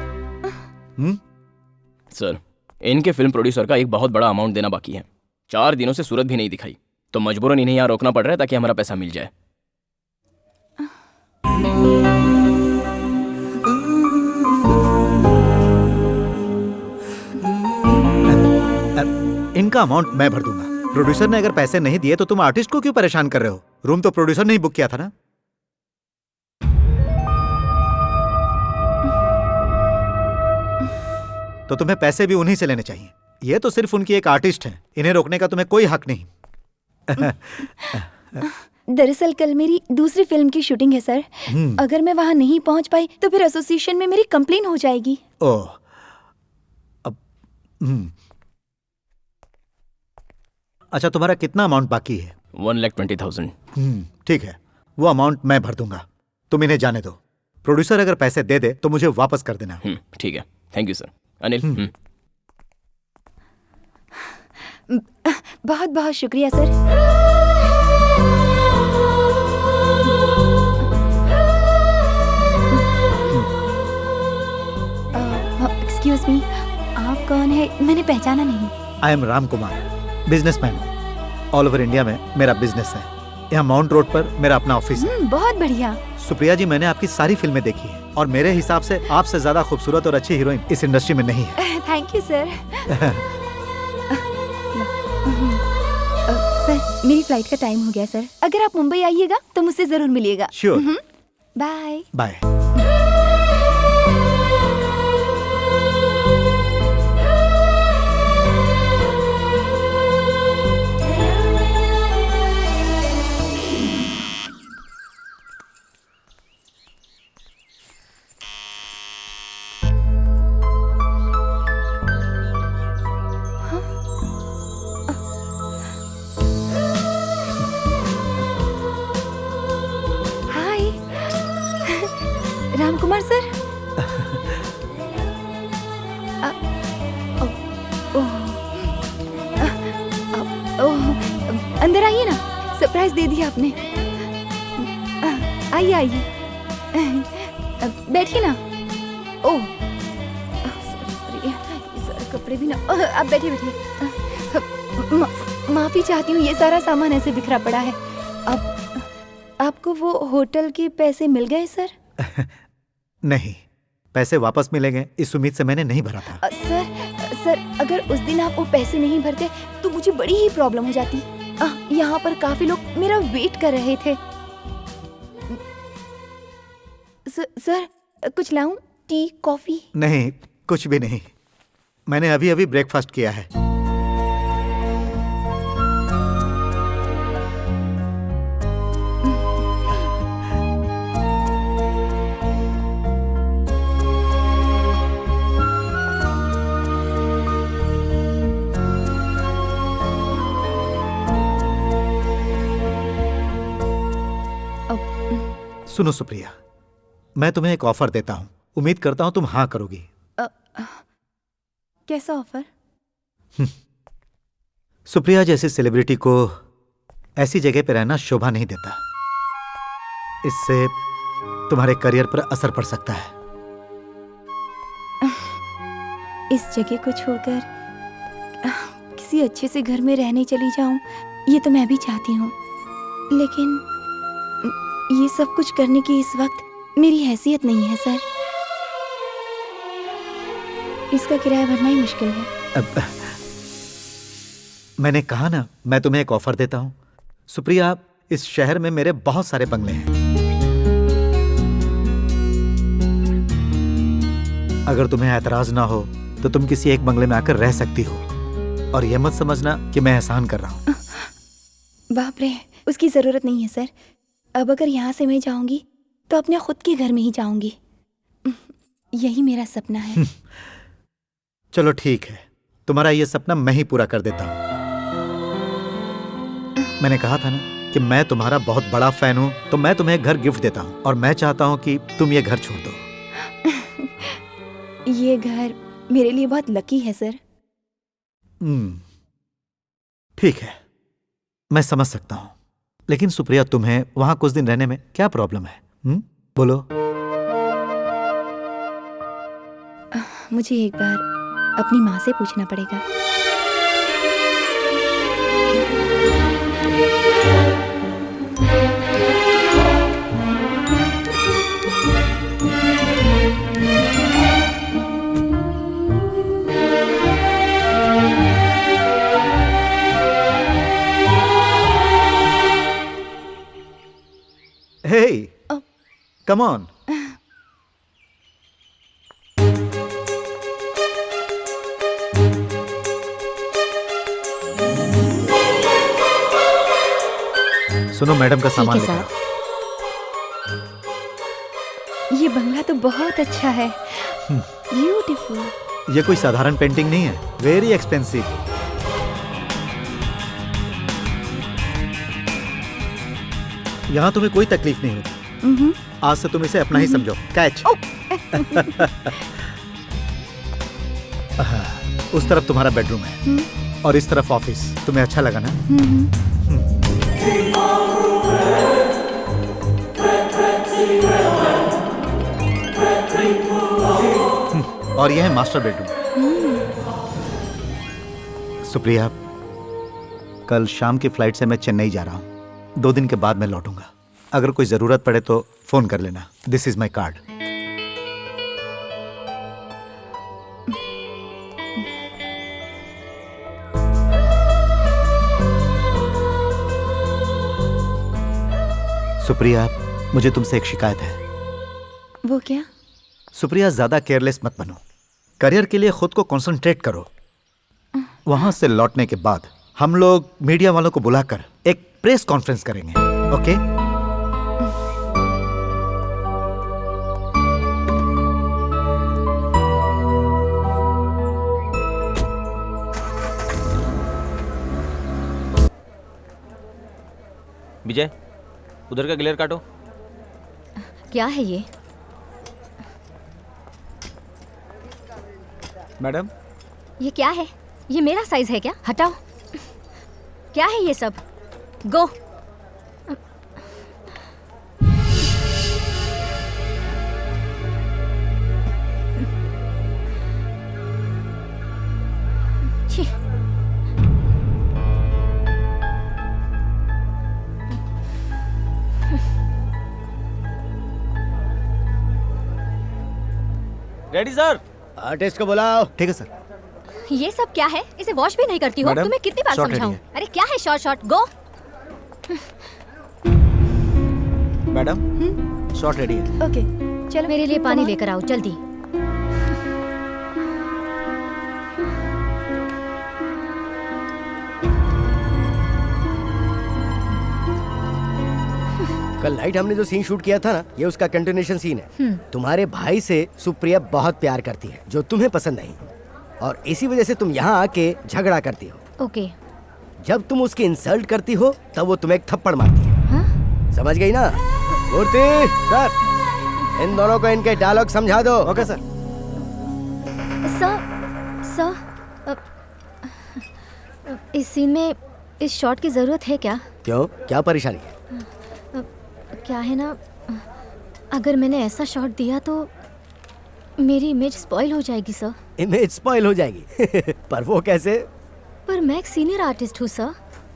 S9: सर, इनके फिल्म प्रोड्यूसर का एक बहुत बड़ा अमाउंट देना बाकी है। 4 दिनों से सूरत भी नहीं दिखाई, तो मजबूरन इन्हें यहाँ रोकना पड़ रहा है ताकि हमारा पैसा मिल जाए।
S3: इनका अमाउंट मैं भर दूंगा। प्रोड्यूसर ने अगर पैसे नहीं दिए तो तुम आर्टिस्ट को क्यों परेशान कर रहे हो? रूम तो प्रोड्यूसर ने ही बुक किया था ना। तो तुम्हें पैसे भी उन्हीं से लेने चाहिए। ये तो सिर्फ उनकी एक आर्टिस्ट है, इन्हें रोकने का तुम्हें कोई हक नहीं।
S7: दरअसल कल मेरी दूसरी फिल्म की शूटिंग है सर। अगर मैं वहाँ नहीं पहुँच पाई तो फिर एसोसिएशन में मेरी कंप्लेन हो जाएगी।
S3: ओह, अब अच्छा, तुम्हारा कितना अमाउंट बाकी है?
S9: 1,20,000।
S3: ठीक है, वो अमाउंट मैं भर दूंगा, तुम इन्हें जाने दो। प्रोड्यूसर अगर पैसे दे दे तो मुझे वापस कर देना।
S9: ठीक है। Thank you sir. अनिल।
S7: बहुत बहुत शुक्रिया सर। एक्सक्यूज मी, आप कौन है? मैंने पहचाना नहीं।
S3: I am Ram Kumar, businessman हूँ। ऑल ओवर इंडिया में मेरा बिजनेस है। यहाँ माउंट रोड पर मेरा अपना ऑफिस है।
S7: बहुत बढ़िया।
S3: सुप्रिया जी, मैंने आपकी सारी फिल्में देखी है और मेरे हिसाब से आपसे ज्यादा खूबसूरत और अच्छी हीरोइन इस इंडस्ट्री में नहीं है।
S7: Thank you sir. सर, मेरी फ्लाइट का टाइम हो गया सर। अगर आप मुंबई आइएगा तो मुझसे जरूर मिलिएगा।
S3: Sure.
S7: Bye
S3: bye.
S7: Ram Kumar sir. अंदर आइए ना, सरप्राइज दे दिया आपने। आइए आइए, बैठिए ना। ओह सर, कपड़े भी ना। आप बैठिए बैठिए। माफी चाहती हूँ, ये सारा सामान ऐसे बिखरा पड़ा है। अब आपको वो होटल के पैसे मिल गए सर?
S3: नहीं, पैसे वापस मिलेंगे इस उम्मीद से मैंने नहीं भरा था।
S7: सर, अगर उस दिन आप वो पैसे नहीं भरते तो मुझे बड़ी ही प्रॉब्लम हो जाती। यहाँ पर काफी लोग मेरा वेट कर रहे थे। सर, कुछ लाऊं? T, coffee?
S3: नहीं, कुछ भी नहीं। मैंने अभी अभी ब्रेकफास्ट किया है। सुनो सुप्रिया, मैं तुम्हें एक ऑफर देता हूं। उम्मीद करता हूं तुम हाँ करोगी।
S7: कैसा ऑफर?
S3: सुप्रिया जैसी सेलिब्रिटी को ऐसी जगह पे रहना शोभा नहीं देता। इससे तुम्हारे करियर पर असर पड़ सकता है।
S7: इस जगह को छोड़कर किसी अच्छे से घर में रहने चली जाऊं, ये तो मैं भी चाहती हूँ, लेकिन ये सब कुछ करने की इस वक्त मेरी हैसियत नहीं है सर। इसका किराया भरना ही मुश्किल है।
S3: मैंने कहा ना, मैं तुम्हें एक ऑफर देता हूं। सुप्रिया, इस शहर में मेरे बहुत सारे बंगले हैं। अगर तुम्हें ऐतराज ना हो तो तुम किसी एक बंगले में आकर रह सकती हो, और यह मत समझना कि मैं एहसान कर रहा हूं।
S7: बाप रे, उसकी जरूरत नहीं है सर। अब अगर यहाँ से मैं जाऊंगी तो अपने खुद के घर में ही जाऊंगी। यही मेरा सपना है।
S3: चलो ठीक है, तुम्हारा ये सपना मैं ही पूरा कर देता हूं। मैंने कहा था ना कि मैं तुम्हारा बहुत बड़ा फैन हूं, तो मैं तुम्हें एक घर गिफ्ट देता हूं, और मैं चाहता हूं कि तुम ये घर छोड़ दो।
S7: ये घर मेरे लिए बहुत लकी है सर।
S3: ठीक है, मैं समझ सकता हूं, लेकिन सुप्रिया, तुम्हें वहां कुछ दिन रहने में क्या प्रॉब्लम है? बोलो।
S7: मुझे एक बार अपनी माँ से पूछना पड़ेगा।
S3: Hey, come on. सुनो, मैडम का सामान लेकर आओ।
S7: ये बंगला तो बहुत अच्छा है। ब्यूटीफुल।
S3: ये कोई साधारण पेंटिंग नहीं है, वेरी एक्सपेंसिव। यहाँ तुम्हें कोई तकलीफ नहीं होगी। आज से तुम इसे अपना ही समझो। कैच। उस तरफ तुम्हारा बेडरूम है और इस तरफ ऑफिस। तुम्हें अच्छा लगा ना? और यह है मास्टर बेडरूम। सुप्रिया, कल शाम की फ्लाइट से मैं चेन्नई जा रहा हूँ। 2 दिन के बाद मैं लौटूंगा। अगर कोई जरूरत पड़े तो फोन कर लेना। This is my card. Supriya, मुझे तुमसे एक शिकायत है।
S7: वो क्या?
S3: सुप्रिया, ज्यादा केयरलेस मत बनो। करियर के लिए खुद को कंसंट्रेट करो। वहां से लौटने के बाद हम लोग मीडिया वालों को बुलाकर एक प्रेस कॉन्फ्रेंस करेंगे, ओके?
S1: विजय, उधर का ग्लेयर काटो।
S5: क्या है ये?
S3: मैडम,
S5: ये क्या है? ये मेरा साइज है क्या? हटाओ। क्या है ये सब? गो। छी।
S1: Ready sir.
S4: आर्टिस्ट को बुलाओ।
S2: ठीक है सर।
S5: ये सब क्या है? इसे वॉश भी नहीं करती हो?
S2: मैडम,
S5: तुम्हें कितनी बार
S2: शॉट
S5: समझाऊं?
S2: रेडी
S5: अरे क्या है शॉर्ट शॉर्ट? गो।
S2: मैडम, शॉट रेडी है।
S7: ओके, चलो
S5: मेरे लिए पानी लेकर आओ जल्दी।
S4: कल नाइट हमने जो सीन शूट किया था ना, ये उसका कंटिन्यूएशन सीन है। तुम्हारे भाई से सुप्रिया बहुत प्यार करती है, जो तुम्हें पसंद नहीं, और इसी वजह से तुम यहाँ आके झगड़ा करती हो।
S5: ओके।
S4: जब तुम उसकी इंसल्ट करती हो तब वो तुम्हें एक थप्पड़ मारती है।
S5: हाँ?
S4: समझ गई ना? मूर्ति सर, इन दोनों को इनके डायलॉग समझा दो।
S2: Okay sir.
S5: सर, इस सीन में इस शॉट की जरूरत है क्या?
S4: क्यों, क्या परेशानी है?
S5: क्या है ना, अगर मैंने ऐसा शॉट दिया तो मेरी इमेज स्पॉइल हो जाएगी सर।
S4: इमेज स्पॉइल हो जाएगी? पर वो कैसे?
S5: पर मैं एक सीनियर आर्टिस्ट हूँ सर।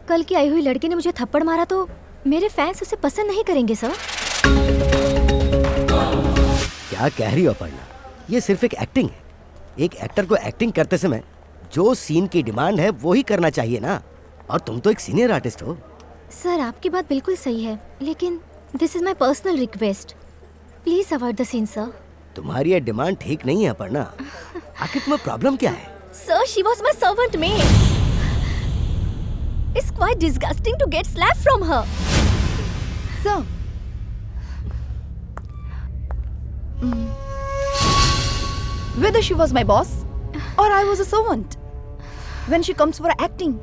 S5: कल की आई हुई लड़की ने मुझे थप्पड़ मारा तो मेरे फैंस उसे पसंद नहीं करेंगे सर।
S4: क्या कह रही हो अपर्णा? ये सिर्फ एक एक्टिंग है। एक एक्टर को एक्टिंग करते समय जो सीन की डिमांड है वो ही करना चाहिए ना। और तुम तो एक सीनियर आर्टिस्ट हो।
S5: सर, आपकी बात बिल्कुल सही है, लेकिन this is my personal request. Please avoid the scene sir.
S4: तुम्हारी ये डिमांड ठीक नहीं है अपर्णा। आखिर तुम्हें प्रॉब्लम क्या है?
S5: Sir, she was my servant maid. It's quite disgusting to get slapped from her.
S7: Sir. Whether she was my boss or I was a servant, when she comes for acting,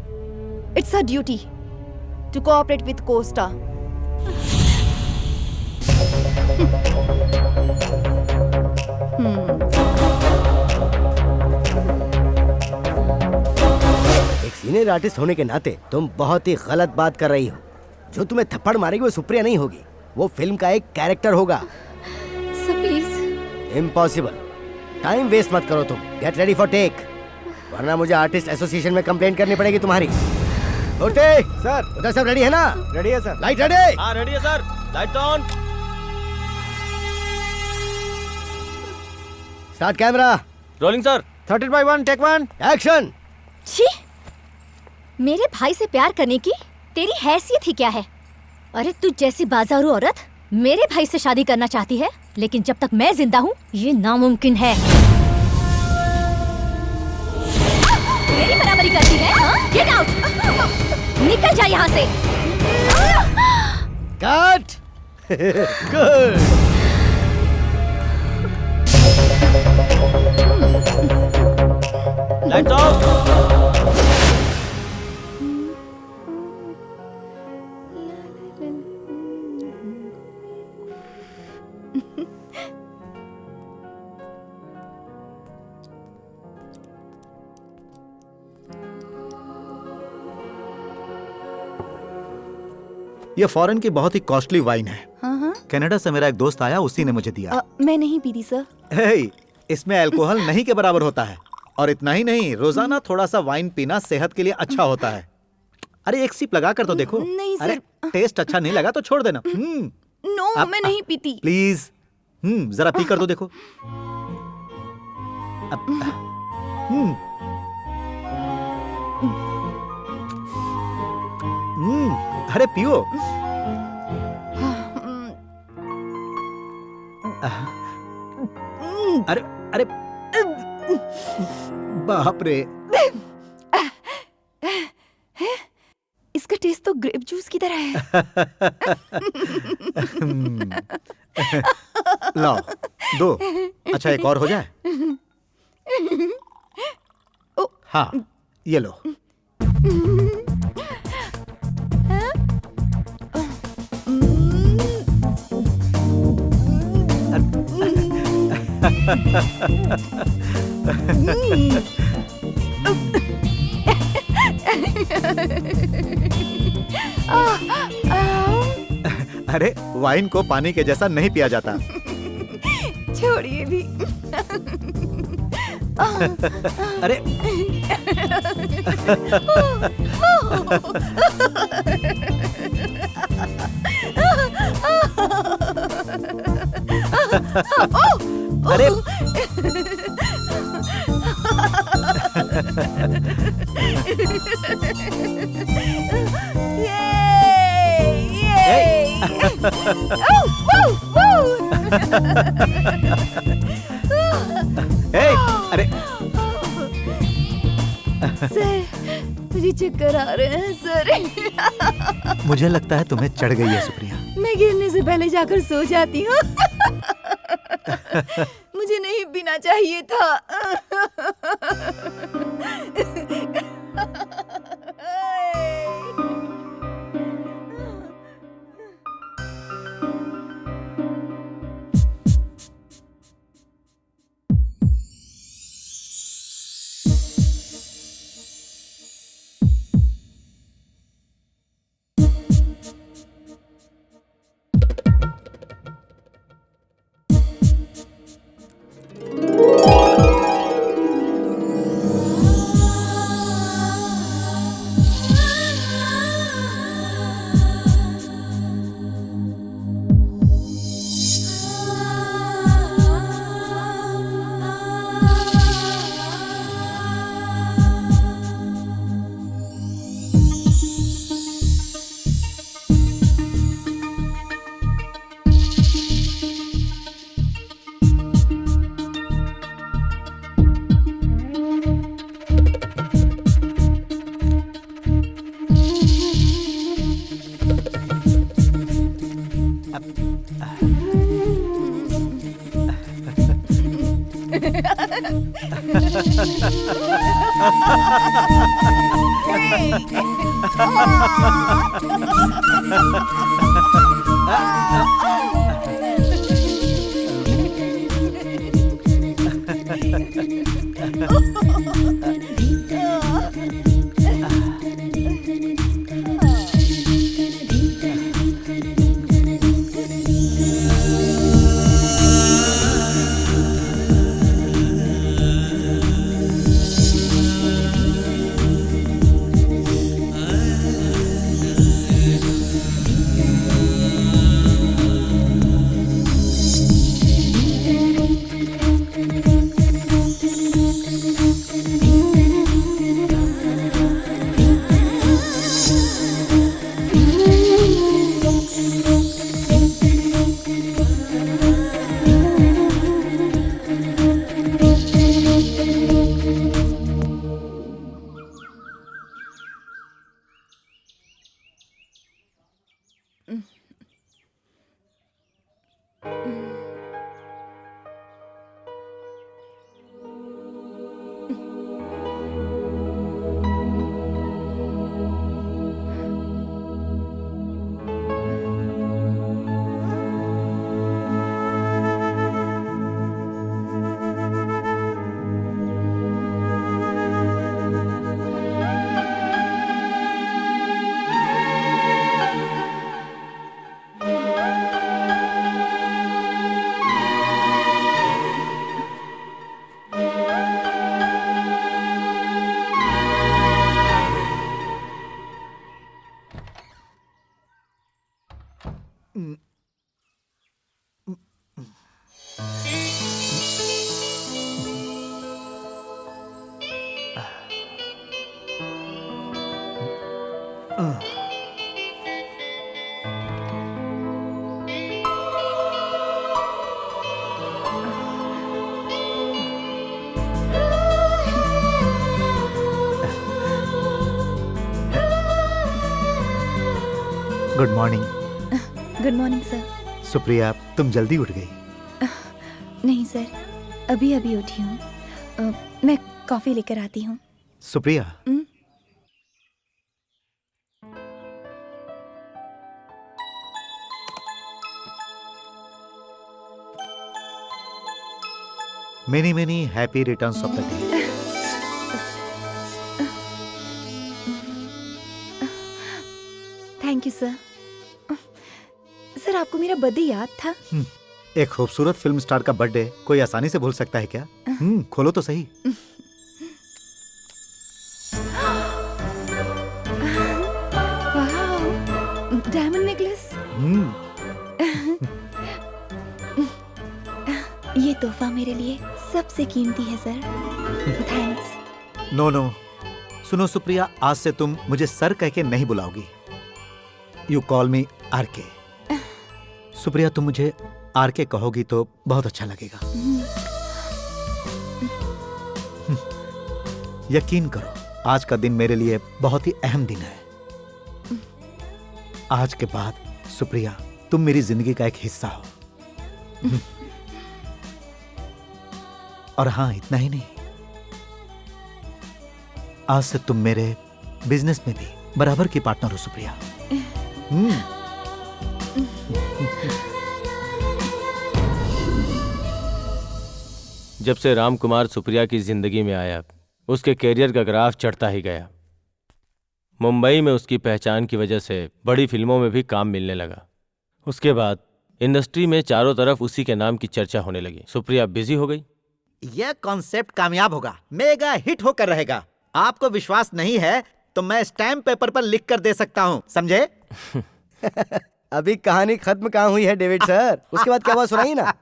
S7: it's her duty to cooperate with co-star.
S4: एक senior artist होने के नाते तुम बहुत ही गलत बात कर रही हो। जो तुम्हें थप्पड़ मारेगी वो सुप्रिया नहीं होगी, वो फिल्म का एक कैरेक्टर होगा।
S5: Sir, please.
S4: Impossible. Time waste मत करो तुम। गेट रेडी फॉर टेक, वरना मुझे आर्टिस्ट एसोसिएशन में कंप्लेंट करनी पड़ेगी तुम्हारी।
S2: सर,
S4: उधर सब रेडी है ना?
S2: रेडी है सर।
S4: Light ready?
S1: हाँ रेडी है sir. Lights on.
S4: Start camera.
S1: Rolling sir.
S2: 13/1 take 1
S4: action.
S5: छी! मेरे भाई से प्यार करने की तेरी हैसियत ही क्या है? अरे तू जैसी बाजारू औरत मेरे भाई से शादी करना चाहती है, लेकिन जब तक मैं जिंदा हूँ ये नामुमकिन है। मेरी बराबरी करती है? Get out! निकल जा यहाँ से।
S4: कट। गुड।
S1: Lights off.
S3: ये फॉरेन की बहुत ही कॉस्टली वाइन है।
S7: हाँ हाँ।
S3: कनाडा से मेरा एक दोस्त आया, उसी ने मुझे दिया।
S7: मैं नहीं पीती सर।
S3: हे, इसमें अल्कोहल नहीं के बराबर होता है। और इतना ही नहीं, रोजाना थोड़ा सा वाइन पीना सेहत के लिए अच्छा होता है। अरे एक सिप लगा कर तो देखो।
S7: नहीं
S3: अरे
S7: सर।
S3: टेस्ट अच्छा नहीं लगा तो छोड़ देना।
S7: नो, मैं नहीं पीती।
S3: प्लीज जरा पी कर तो देखो। अरे पियो। अरे अरे बाप रे,
S7: इसका टेस्ट तो ग्रेप जूस की तरह है।
S3: लाओ दो। अच्छा एक और हो जाए। हाँ ये लो। अरे वाइन को पानी के जैसा नहीं पिया जाता।
S7: छोड़िए भी।
S3: अरे अरे अरे
S7: सर, मुझे चक्कर आ रहे हैं सर।
S3: मुझे लगता है तुम्हें चढ़ गई है सुप्रिया।
S7: मैं गिरने से पहले जाकर सो जाती हूँ। मुझे नहीं पीना चाहिए था।
S3: Good morning.
S7: Good morning sir.
S3: Supriya, तुम जल्दी उठ गई।
S7: नहीं सर, अभी अभी उठी हूँ। मैं कॉफी लेकर आती हूँ।
S3: Supriya, many many happy returns of the day.
S7: Thank you sir. Sir, आपको मेरा बर्थडे याद था?
S3: एक खूबसूरत फिल्म स्टार का बर्थडे कोई आसानी से भूल सकता है क्या? खोलो तो सही।
S7: वाह, डायमंड नेकलेस। ये तोहफा मेरे लिए सबसे कीमती है सर। थैंक्स।
S3: नो नो, सुनो सुप्रिया, आज से तुम मुझे सर कह के नहीं बुलाओगी। You call me RK. Supriya, तुम मुझे आरके कहोगी तो बहुत अच्छा लगेगा। यकीन करो, आज का दिन मेरे लिए बहुत ही अहम दिन है। आज के बाद सुप्रिया, तुम मेरी जिंदगी का एक हिस्सा हो। और हाँ, इतना ही नहीं, आज से तुम मेरे बिजनेस में भी बराबर की पार्टनर हो सुप्रिया।
S1: जब से राम कुमार सुप्रिया की जिंदगी में आया, उसके कैरियर का ग्राफ चढ़ता ही गया। मुंबई में उसकी पहचान की वजह से बड़ी फिल्मों में भी काम मिलने लगा। उसके बाद इंडस्ट्री में चारों तरफ उसी के नाम की चर्चा होने लगी। सुप्रिया बिजी हो गई।
S3: यह कॉन्सेप्ट कामयाब होगा, मेगा हिट होकर रहेगा। आपको विश्वास नहीं है तो मैं स्टैम्प पेपर पर लिख कर दे सकता हूँ, समझे?
S4: अभी कहानी खत्म कहाँ हुई है डेविड सर? उसके बाद क्या हुआ सुनाइए ना।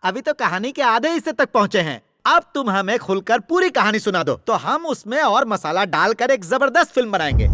S3: अभी तो कहानी के आधे हिस्से तक पहुंचे हैं। अब तुम हमें खुलकर पूरी कहानी सुना दो, तो हम उसमें और मसाला डालकर एक जबरदस्त फिल्म बनाएंगे।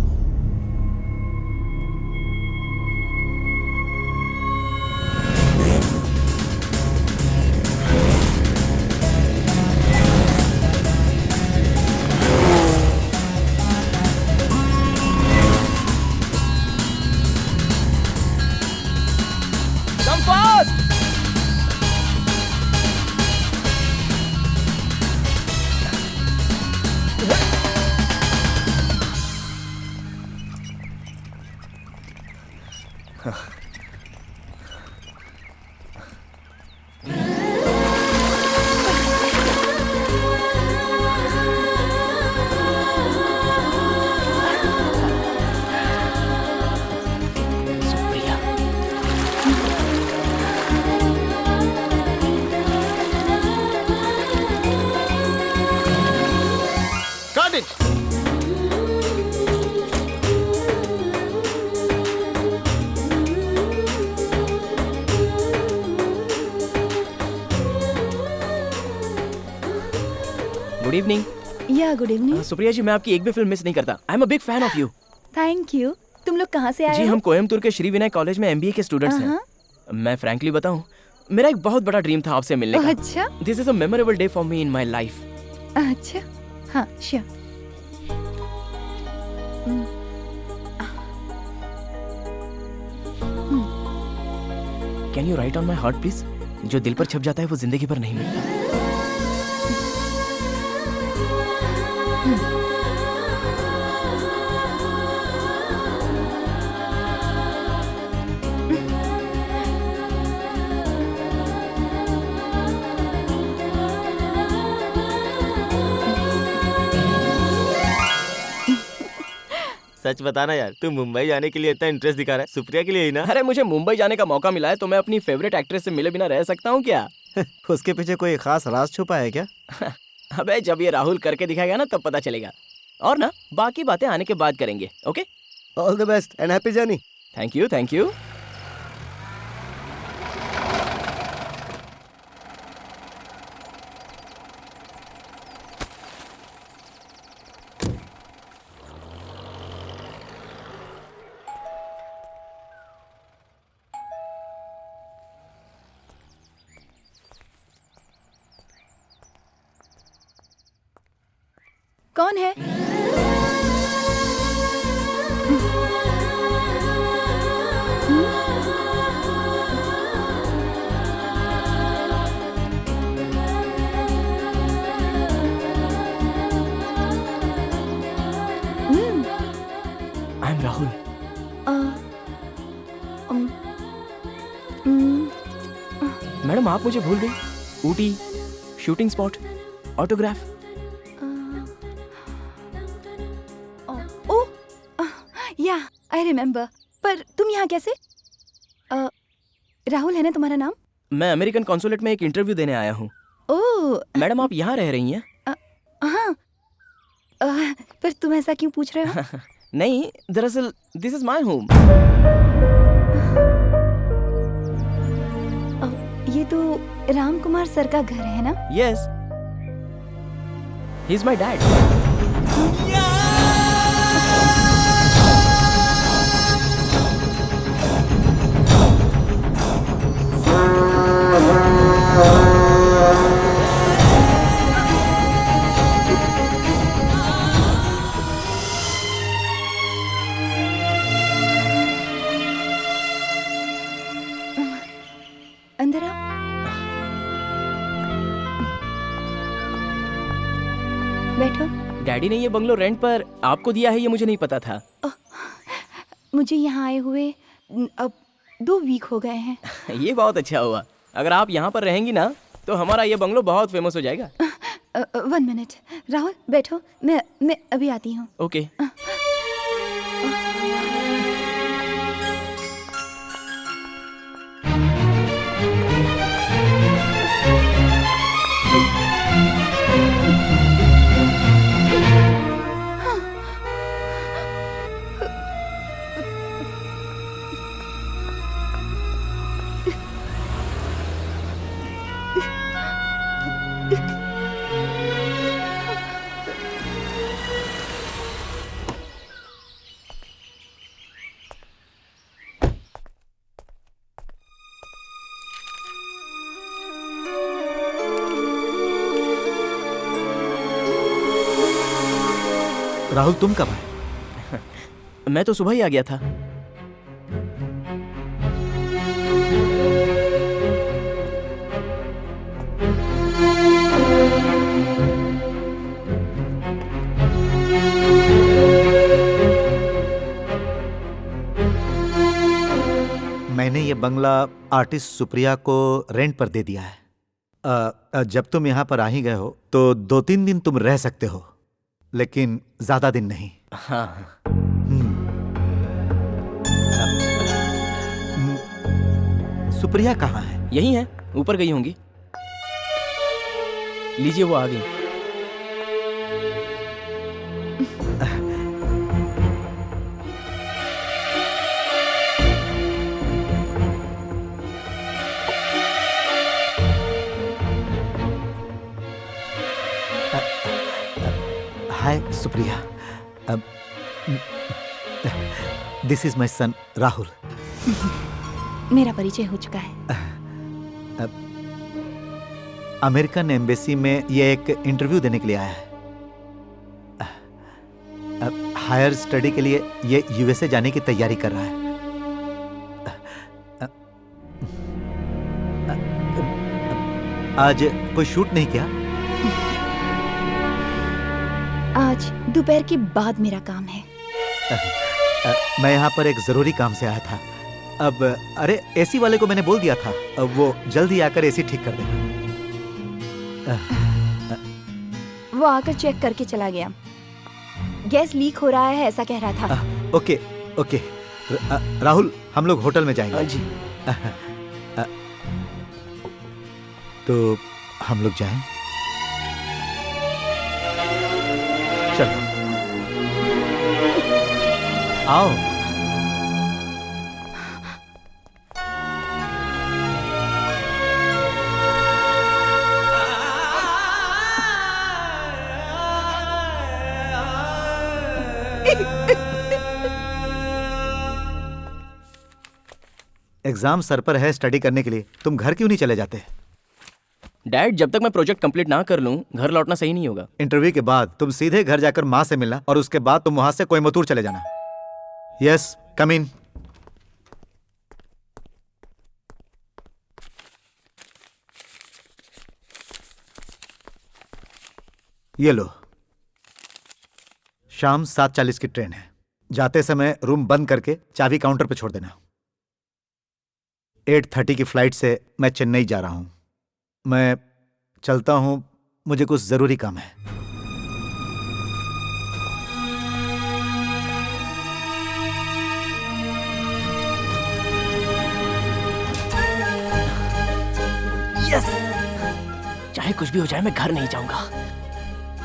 S9: Good evening.
S7: या गुड इवनिंग।
S9: सुप्रिया जी, मैं आपकी एक भी फिल्म मिस नहीं करता। I am a big fan of you.
S7: Thank you. तुम लोग कहाँ से आए
S9: जी,
S7: हो?
S9: हम कोयम्बतूर के श्री विनय कॉलेज में एमबीए के स्टूडेंट्स हैं। मैं फ्रैंकली बताऊं, मेरा एक बहुत बड़ा ड्रीम था आपसे मिलने का।
S7: अच्छा।
S9: This is a memorable day for me in my life.
S7: अच्छा, हाँ, sure.
S9: Can you right on my heart please? जो दिल पर छप जाता है वो जिंदगी भर नहीं मिटता।
S1: सच बताना यार, तू मुंबई जाने के लिए इतना इंटरेस्ट दिखा रहा है, सुप्रिया के लिए ही ना?
S9: अरे, मुझे मुंबई जाने का मौका मिला है तो मैं अपनी फेवरेट एक्ट्रेस से मिले बिना रह सकता हूँ क्या?
S2: उसके पीछे कोई खास राज छुपा है क्या?
S9: अबे, जब ये राहुल करके दिखाएगा ना तब पता चलेगा। और ना, बाकी बातें आने के बाद करेंगे। Okay,
S4: all the best and happy journey.
S9: Thank you, thank you.
S7: कौन है?
S9: I am Rahul. मैडम आप मुझे भूल गई? Ooty, shooting spot, autograph.
S7: या आई रिमेम्बर। पर तुम यहाँ कैसे? राहुल है ना तुम्हारा नाम?
S9: मैं अमेरिकन कॉन्सुलेट में एक इंटरव्यू देने आया हूँ।
S7: ओह
S9: मैडम आप यहाँ रह रही हैं?
S7: हाँ। पर तुम ऐसा क्यों पूछ रहे हो?
S9: नहीं, दरअसल दिस इज माय होम।
S7: ये तो राम कुमार सर का घर है ना?
S9: Yes, he is my dad.
S7: अंदर आओ। बैठो।
S9: डैडी ने ये बंगलो रेंट पर आपको दिया है, ये मुझे नहीं पता था।
S7: मुझे यहाँ आए हुए अब 2 वीक हो गए हैं।
S9: ये बहुत अच्छा हुआ। अगर आप यहाँ पर रहेंगी ना तो हमारा ये बंगलो बहुत फेमस हो जाएगा।
S7: 1 मिनट राहुल, बैठो। मैं अभी आती हूँ।
S9: ओके।
S3: राहुल तुम कब आए?
S9: मैं तो सुबह ही आ गया था।
S3: मैंने ये बंगला आर्टिस्ट सुप्रिया को रेंट पर दे दिया है। जब तुम यहाँ पर आ ही गए हो तो 2-3 दिन तुम रह सकते हो, लेकिन ज्यादा दिन नहीं।
S9: हाँ।
S3: सुप्रिया कहाँ है?
S9: यही है, ऊपर गई होंगी। लीजिए वो आ गई।
S3: Hi Supriya, this is my son Rahul.
S7: मेरा परिचय हो चुका है।
S3: अमेरिकन एम्बेसी में ये एक इंटरव्यू देने के लिए आया है। हायर स्टडी के लिए ये यूएसए जाने की तैयारी कर रहा है। आज कोई शूट नहीं किया?
S7: आज दोपहर के बाद मेरा काम है।
S3: मैं यहाँ पर एक जरूरी काम से आया था। अब अरे एसी वाले को मैंने बोल दिया था, अब वो जल्दी आकर एसी ठीक कर देगा।
S7: वो आकर चेक करके चला गया। गैस लीक हो रहा है ऐसा कह रहा था।
S3: ओके ओके राहुल, हम लोग होटल में जाएंगे।
S9: जी।
S3: तो हम लोग जाएं? चलो आओ। एग्जाम सर पर है, स्टडी करने के लिए तुम घर क्यों नहीं चले जाते?
S9: डैड, जब तक मैं प्रोजेक्ट कंप्लीट ना कर लूं घर लौटना सही नहीं होगा।
S3: इंटरव्यू के बाद तुम सीधे घर जाकर माँ से मिलना और उसके बाद तुम वहां से कोयम्बतूर चले जाना। यस, कम इन। ये लो, शाम 7:40 की ट्रेन है। जाते समय रूम बंद करके चाबी काउंटर पे छोड़ देना। 8:30 की फ्लाइट से मैं चेन्नई जा रहा हूं। मैं चलता हूं, मुझे कुछ जरूरी काम है।
S6: यस, चाहे कुछ भी हो जाए मैं घर नहीं जाऊंगा।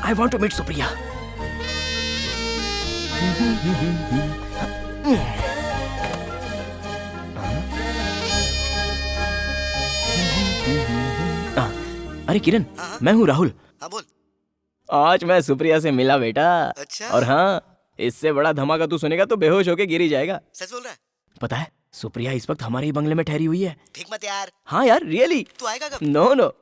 S6: I want to meet Supriya.
S9: अरे किरण, मैं हूँ राहुल।
S4: हाँ बोल।
S9: आज मैं सुप्रिया से मिला बेटा।
S4: अच्छा।
S9: और हाँ, इससे बड़ा धमाका तू सुनेगा तो बेहोश होके गिर ही जाएगा।
S4: सच बोल रहा है?
S9: पता है, सुप्रिया इस वक्त हमारे ही बंगले में ठहरी हुई है।
S4: ठीक मत यार।
S9: हाँ यार, रियली।
S4: तू आएगा कब?
S9: नो नो,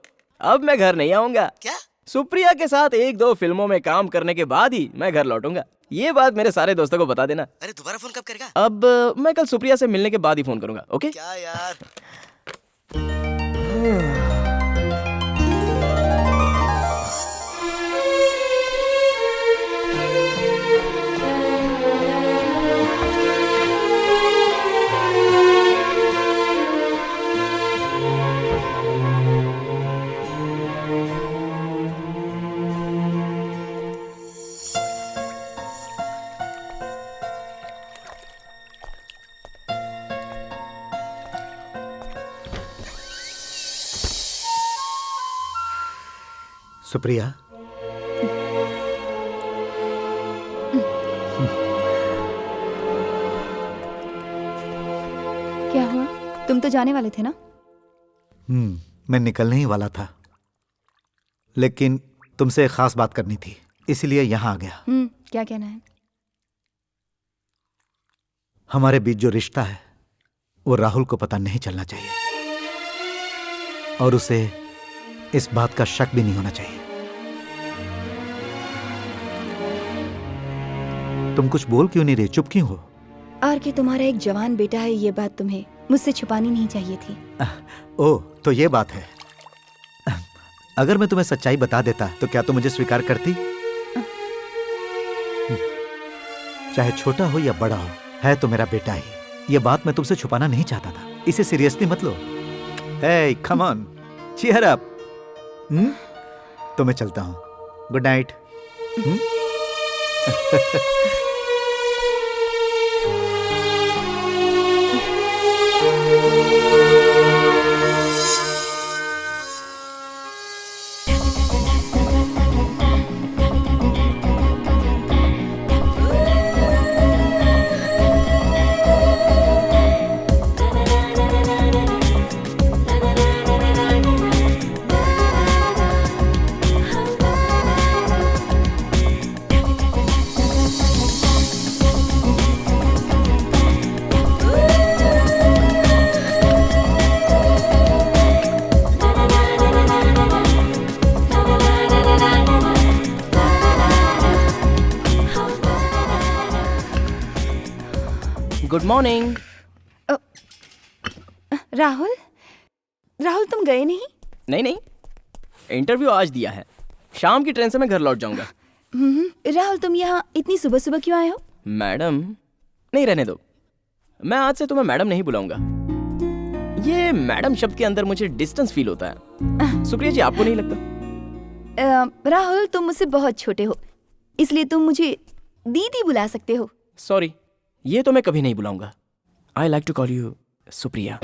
S9: अब मैं घर नहीं आऊंगा।
S4: क्या?
S9: सुप्रिया के साथ 1-2 फिल्मों में काम करने के बाद ही मैं घर लौटूंगा। ये बात मेरे सारे दोस्तों को बता देना।
S4: अरे दोबारा फोन कब करेगा?
S9: अब मैं कल सुप्रिया से मिलने के बाद ही फोन करूंगा। ओके?
S4: क्या यार?
S3: सुप्रिया,
S7: क्या हुआ? तुम तो जाने वाले थे ना?
S3: मैं निकलने ही वाला था, लेकिन तुमसे एक खास बात करनी थी, इसीलिए यहां आ गया।
S7: क्या कहना है?
S3: हमारे बीच जो रिश्ता है वो राहुल को पता नहीं चलना चाहिए, और उसे इस बात का शक भी नहीं होना चाहिए। तुम कुछ बोल क्यों नहीं रहे? चुप क्यों हो?
S7: और कि तुम्हारा एक जवान बेटा है, ये बात तुम्हें मुझसे छुपानी नहीं चाहिए थी।
S3: ओह, तो ये बात है। अगर मैं तुम्हें सच्चाई बता देता तो क्या तुम मुझे स्वीकार करती? चाहे छोटा हो या बड़ा हो, है तो मेरा बेटा ही। ये बात मैं तुमसे छुपाना नहीं चाहता था। इसे सीरियसली मत लो। हे, कम ऑन, चीयर अप। तो मैं चलता हूं। Good night.
S9: Good morning.
S7: Rahul, Rahul तुम गए नहीं?
S9: नहीं, इंटरव्यू आज दिया है। शाम की ट्रेन से मैं घर लौट जाऊंगा।
S7: राहुल, तुम यहाँ इतनी सुबह सुबह क्यों आए हो?
S9: मैडम, नहीं रहने दो। मैं आज से तुम्हें मैडम नहीं बुलाऊंगा। ये मैडम शब्द के अंदर मुझे डिस्टेंस फील होता है। सुप्रिया जी, आपको नहीं लगता?
S7: राहुल, तुम मुझसे बहुत छोटे हो, इसलिए तुम मुझे दीदी बुला सकते हो।
S9: सॉरी, ये तो मैं कभी नहीं बुलाऊंगा। I like to call you Supriya.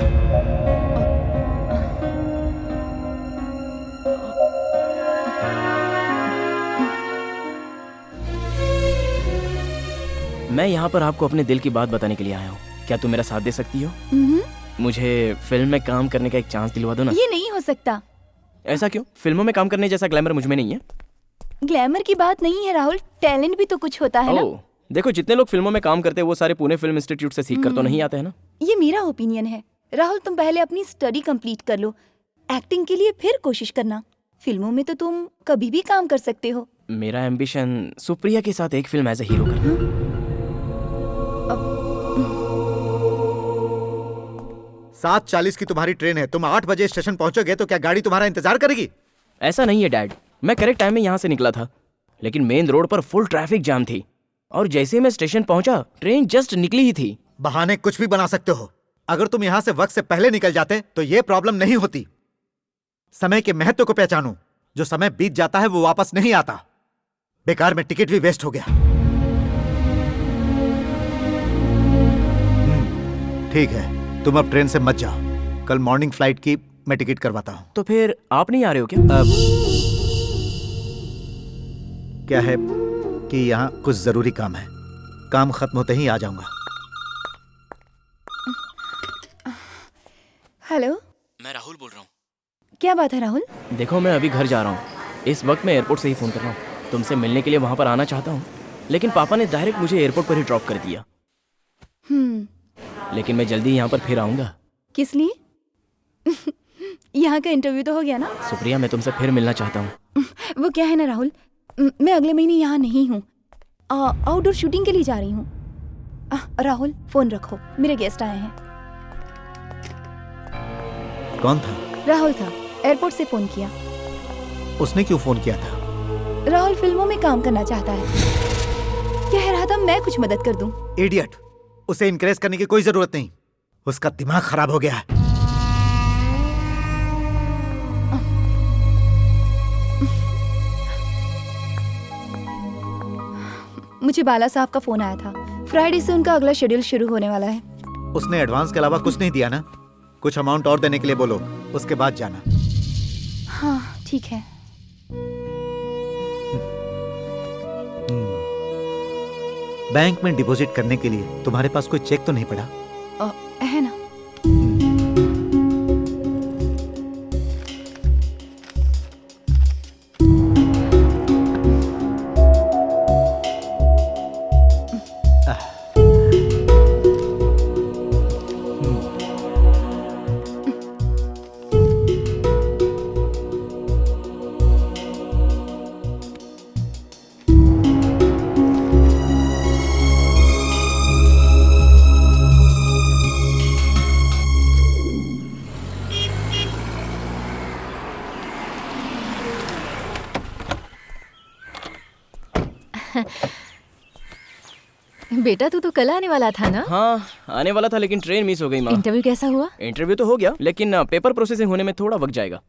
S9: मैं यहाँ पर आपको अपने दिल की बात बताने के लिए आया हूँ। क्या तुम मेरा साथ दे सकती हो? मुझे फिल्म में काम करने का एक चांस दिलवा दो ना।
S7: ये नहीं हो सकता।
S9: ऐसा क्यों? फिल्मों में काम करने जैसा ग्लैमर मुझ में नहीं है।
S7: ग्लैमर की बात नहीं है राहुल, टैलेंट भी तो कुछ होता है ना।
S9: देखो, जितने लोग फिल्मों में काम करते हैं वो सारे पुणे फिल्म इंस्टीट्यूट से सीख कर तो नहीं आते हैं ना।
S7: ये मेरा ओपिनियन है। राहुल, तुम पहले अपनी स्टडी कंप्लीट कर लो, एक्टिंग के लिए फिर कोशिश करना। फिल्मों में तो तुम कभी भी काम कर सकते हो।
S9: मेरा एम्बिशन सुप्रिया के साथ एक फिल्म एज ए हीरो करना।
S3: 7:40 की तुम्हारी ट्रेन है, तुम 8 बजे स्टेशन पहुंचोगे तो क्या गाड़ी तुम्हारा इंतजार करेगी?
S9: ऐसा नहीं है डैड, मैं करेक्ट टाइम में यहाँ से निकला था, लेकिन मेन रोड पर फुल ट्रैफिक जाम थी और जैसे मैं स्टेशन पहुंचा ट्रेन जस्ट निकली ही थी।
S3: बहाने कुछ भी बना सकते हो। अगर तुम यहाँ से वक्त से पहले निकल जाते तो ये प्रॉब्लम नहीं होती। समय के महत्व को पहचानो, जो समय बीत जाता है वो वापस नहीं आता। बेकार में टिकट भी वेस्ट हो गया। ठीक है, तुम अब ट्रेन से मत जाओ। कल मॉर्निंग फ्लाइट की मैं टिकट करवाता हूँ।
S9: तो फिर आप नहीं आ रहे हो क्या?
S3: क्या है कि यहाँ कुछ जरूरी काम है, काम खत्म होते ही आ जाऊंगा।
S7: हेलो,
S9: मैं राहुल बोल रहा हूँ।
S7: क्या बात है राहुल?
S9: देखो मैं अभी घर जा रहा हूँ, इस वक्त मैं एयरपोर्ट से ही फ़ोन कर रहा हूँ। तुमसे मिलने के लिए वहाँ पर आना चाहता हूँ, लेकिन पापा ने डायरेक्ट मुझे एयरपोर्ट पर ही ड्रॉप कर दिया। लेकिन मैं जल्दी यहाँ पर फिर आऊँगा।
S7: किस लिए? यहाँ का इंटरव्यू तो हो गया ना?
S9: सुप्रिया, मैं तुमसे फिर मिलना चाहता हूँ।
S7: वो क्या है ना राहुल, मैं अगले महीने यहाँ नहीं हूँ, आउटडोर शूटिंग के लिए जा रही हूँ। राहुल फोन रखो, मेरे गेस्ट आए हैं।
S3: कौन था?
S7: राहुल था, एयरपोर्ट से फोन किया।
S3: उसने क्यों फोन किया था?
S7: राहुल फिल्मों में काम करना चाहता है, कह रहा था मैं कुछ मदद कर दूं।
S3: इडियट, उसे इनकरेज करने की कोई जरूरत नहीं, उसका दिमाग खराब हो गया है।
S7: मुझे बाला साहब का फोन आया था, फ्राइडे से उनका अगला शेड्यूल शुरू होने वाला है।
S3: उसने एडवांस के अलावा कुछ नहीं दिया ना? कुछ अमाउंट और देने के लिए बोलो, उसके बाद जाना।
S7: हाँ ठीक है।
S3: बैंक में डिपॉजिट करने के लिए तुम्हारे पास कोई चेक तो नहीं पड़ा?
S7: है ना।
S8: बेटा तू तो कल आने वाला था ना?
S9: हाँ आने वाला था, लेकिन ट्रेन मिस हो गई माँ।
S8: इंटरव्यू कैसा हुआ?
S9: इंटरव्यू तो हो गया, लेकिन पेपर प्रोसेसिंग होने में थोड़ा वक्त जाएगा।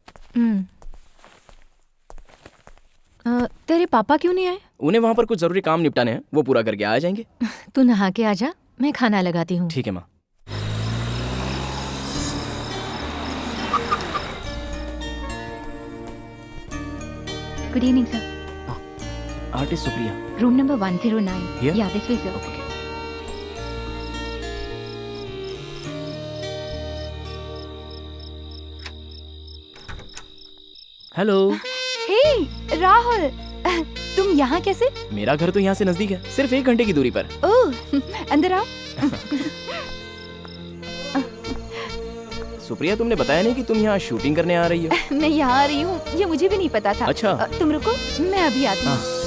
S8: तेरे पापा क्यों नहीं आए?
S9: उन्हें वहाँ पर कुछ जरूरी काम निपटाने हैं, वो पूरा करके आ जाएंगे।
S8: तू नहा के आ जा, मैं खाना लगाती हूँ।
S9: ठीक है माँ।
S10: Good evening sir.
S9: Artist Supriya,
S10: room number 109।
S9: Here?
S10: Yeah, this way sir.
S9: Okay. Hello.
S7: Hey Rahul, तुम यहाँ कैसे?
S9: मेरा घर तो यहाँ से नजदीक है, सिर्फ 1 घंटे की दूरी पर।
S7: ओह, अंदर आओ।
S9: सुप्रिया, तुमने बताया नहीं कि तुम यहाँ शूटिंग करने आ रही हो?
S7: मैं यहाँ आ रही हूँ, ये मुझे भी नहीं पता था।
S9: अच्छा।
S7: तुम रुको, मैं अभी आती हूँ।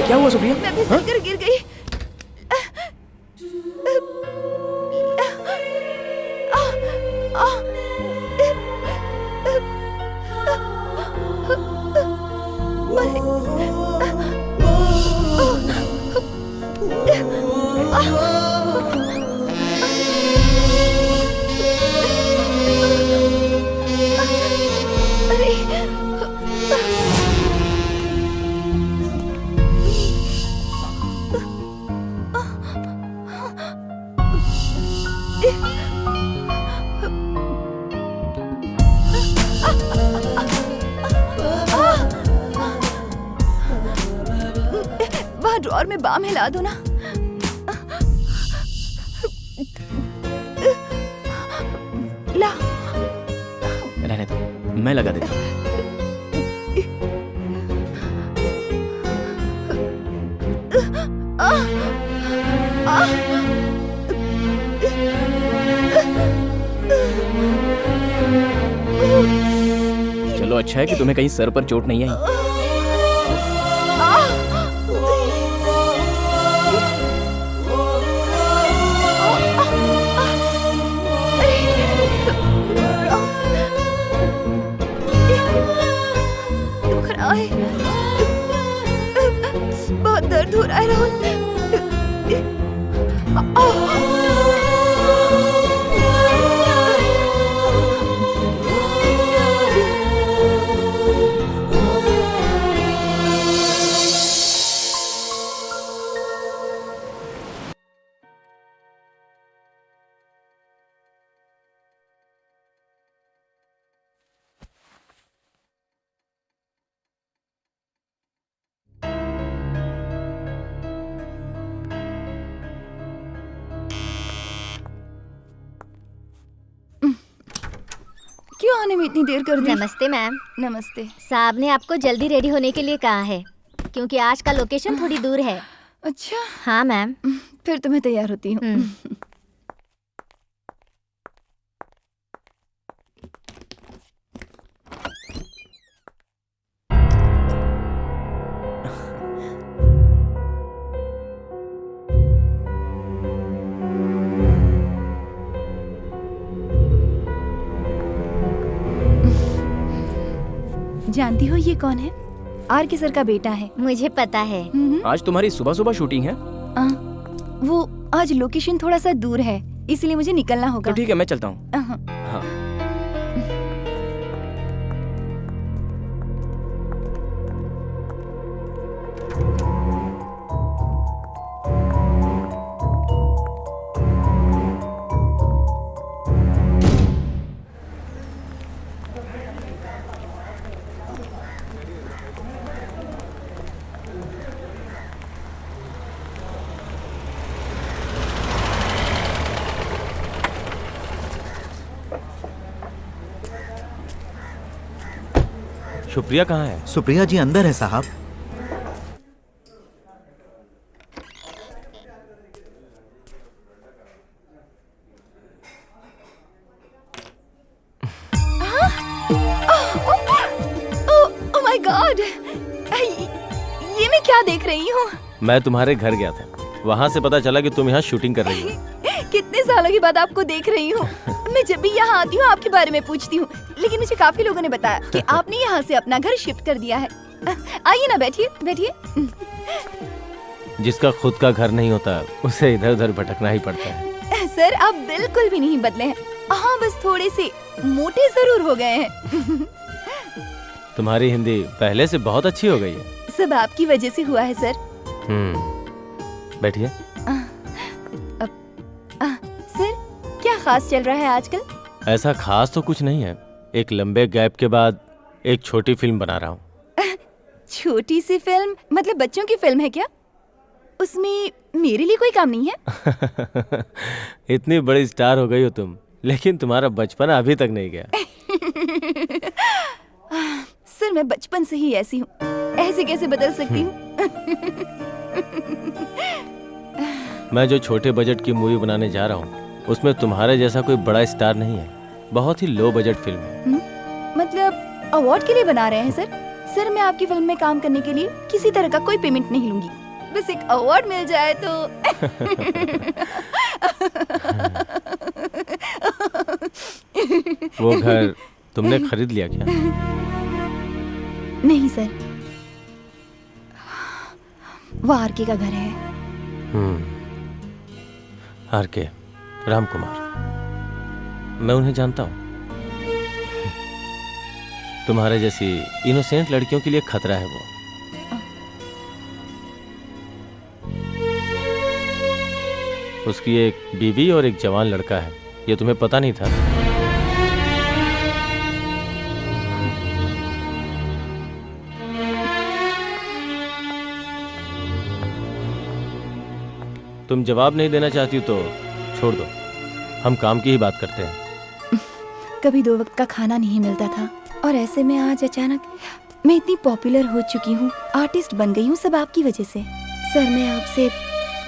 S9: क्या हुआ सुप्रिया?
S7: मैं फिसल कर गिर गई। ड्रॉर में बाम हिला दो ना। ला।
S9: रहने दो, मैं लगा देता हूँ। चलो अच्छा है कि तुम्हें कहीं सर पर चोट नहीं आई।
S7: बहुत दर्द हो रहा है राहुल। क्यों आने में इतनी देर कर दी?
S5: नमस्ते मैम।
S7: नमस्ते।
S5: साहब ने आपको जल्दी रेडी होने के लिए कहा है क्योंकि आज का लोकेशन थोड़ी दूर है।
S7: अच्छा।
S5: हाँ मैम।
S7: फिर तो मैं तैयार होती हूँ। जानती हो ये कौन है? आर के सर का बेटा है।
S5: मुझे पता है।
S9: आज तुम्हारी सुबह सुबह शूटिंग है?
S7: वो आज लोकेशन थोड़ा सा दूर है इसलिए मुझे निकलना होगा।
S9: तो ठीक है, मैं चलता हूँ। हाँ।
S1: सुप्रिया कहाँ है?
S2: सुप्रिया जी अंदर है साहब।
S7: ओह माय गॉड, ये मैं क्या देख रही हूँ?
S1: मैं तुम्हारे घर गया था, वहाँ से पता चला कि तुम यहाँ शूटिंग कर रही हो।
S7: कितने सालों के बाद आपको देख रही हूँ। मैं जब भी यहाँ आती हूँ आपके बारे में पूछती हूँ, लेकिन मुझे काफी लोगों ने बताया कि आपने यहाँ से अपना घर शिफ्ट कर दिया है। आइए ना, बैठिए बैठिए।
S1: जिसका खुद का घर नहीं होता उसे इधर उधर भटकना ही पड़ता है।
S7: सर आप बिल्कुल भी नहीं बदले हैं। हाँ बस थोड़े से मोटे जरूर हो गए हैं।
S1: तुम्हारी हिंदी पहले से बहुत अच्छी हो गई है।
S7: सब आपकी वजह से हुआ है सर।
S1: बैठिए।
S7: सर क्या खास चल रहा है आजकल?
S1: ऐसा खास तो कुछ नहीं है, एक लंबे गैप के बाद एक छोटी फिल्म बना रहा हूँ।
S7: छोटी सी फिल्म मतलब बच्चों की फिल्म है क्या? उसमें मेरे लिए कोई काम नहीं है?
S1: इतनी बड़ी स्टार हो गई हो तुम, लेकिन तुम्हारा बचपन अभी तक नहीं गया।
S7: सर मैं बचपन से ही ऐसी हूँ, ऐसे कैसे बदल सकती हूँ?
S1: मैं जो छोटे बजट की मूवी बनाने जा रहा हूँ उसमें तुम्हारे जैसा कोई बड़ा स्टार नहीं है, बहुत ही लो बजट फिल्म है।
S7: मतलब अवार्ड के लिए बना रहे हैं सर? सर मैं आपकी फिल्म में काम करने के लिए किसी तरह का कोई पेमेंट नहीं लूंगी, बस एक अवार्ड मिल जाए तो।
S1: वो घर तुमने खरीद लिया क्या?
S7: नहीं सर, वो आरके का घर है।
S1: आरके, राम कुमार, मैं उन्हें जानता हूँ। तुम्हारे जैसी इनोसेंट लड़कियों के लिए खतरा है वो। उसकी एक बीवी और एक जवान लड़का है, ये तुम्हें पता नहीं था? तुम जवाब नहीं देना चाहती हो तो छोड़ दो, हम काम की ही बात करते हैं।
S7: कभी 2 वक्त का खाना नहीं मिलता था और ऐसे में आज अचानक मैं इतनी पॉपुलर हो चुकी हूँ, आर्टिस्ट बन गई हूँ, सब आपकी वजह से। सर मैं आपसे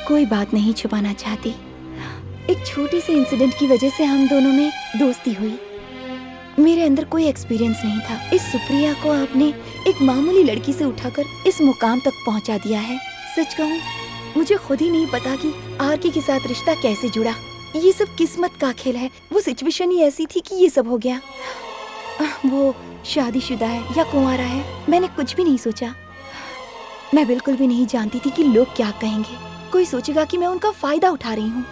S7: कोई बात नहीं छुपाना चाहती। एक छोटे से इंसिडेंट की वजह से हम दोनों में दोस्ती हुई। मेरे अंदर कोई एक्सपीरियंस नहीं था। इस सुप्रिया को आपने एक मामूली लड़की से उठाकर इस मुकाम तक पहुंचा दिया है। सच कहूँ मुझे खुद ही नहीं पता कि आरके के साथ रिश्ता कैसे जुड़ा। ये सब किस्मत का खेल है। वो सिचुएशन ही ऐसी थी कि ये सब हो गया। वो शादीशुदा है या कुंवारा है, मैंने कुछ भी नहीं सोचा। मैं बिल्कुल भी नहीं जानती थी कि लोग क्या कहेंगे। कोई सोचेगा कि मैं उनका फायदा उठा रही हूँ।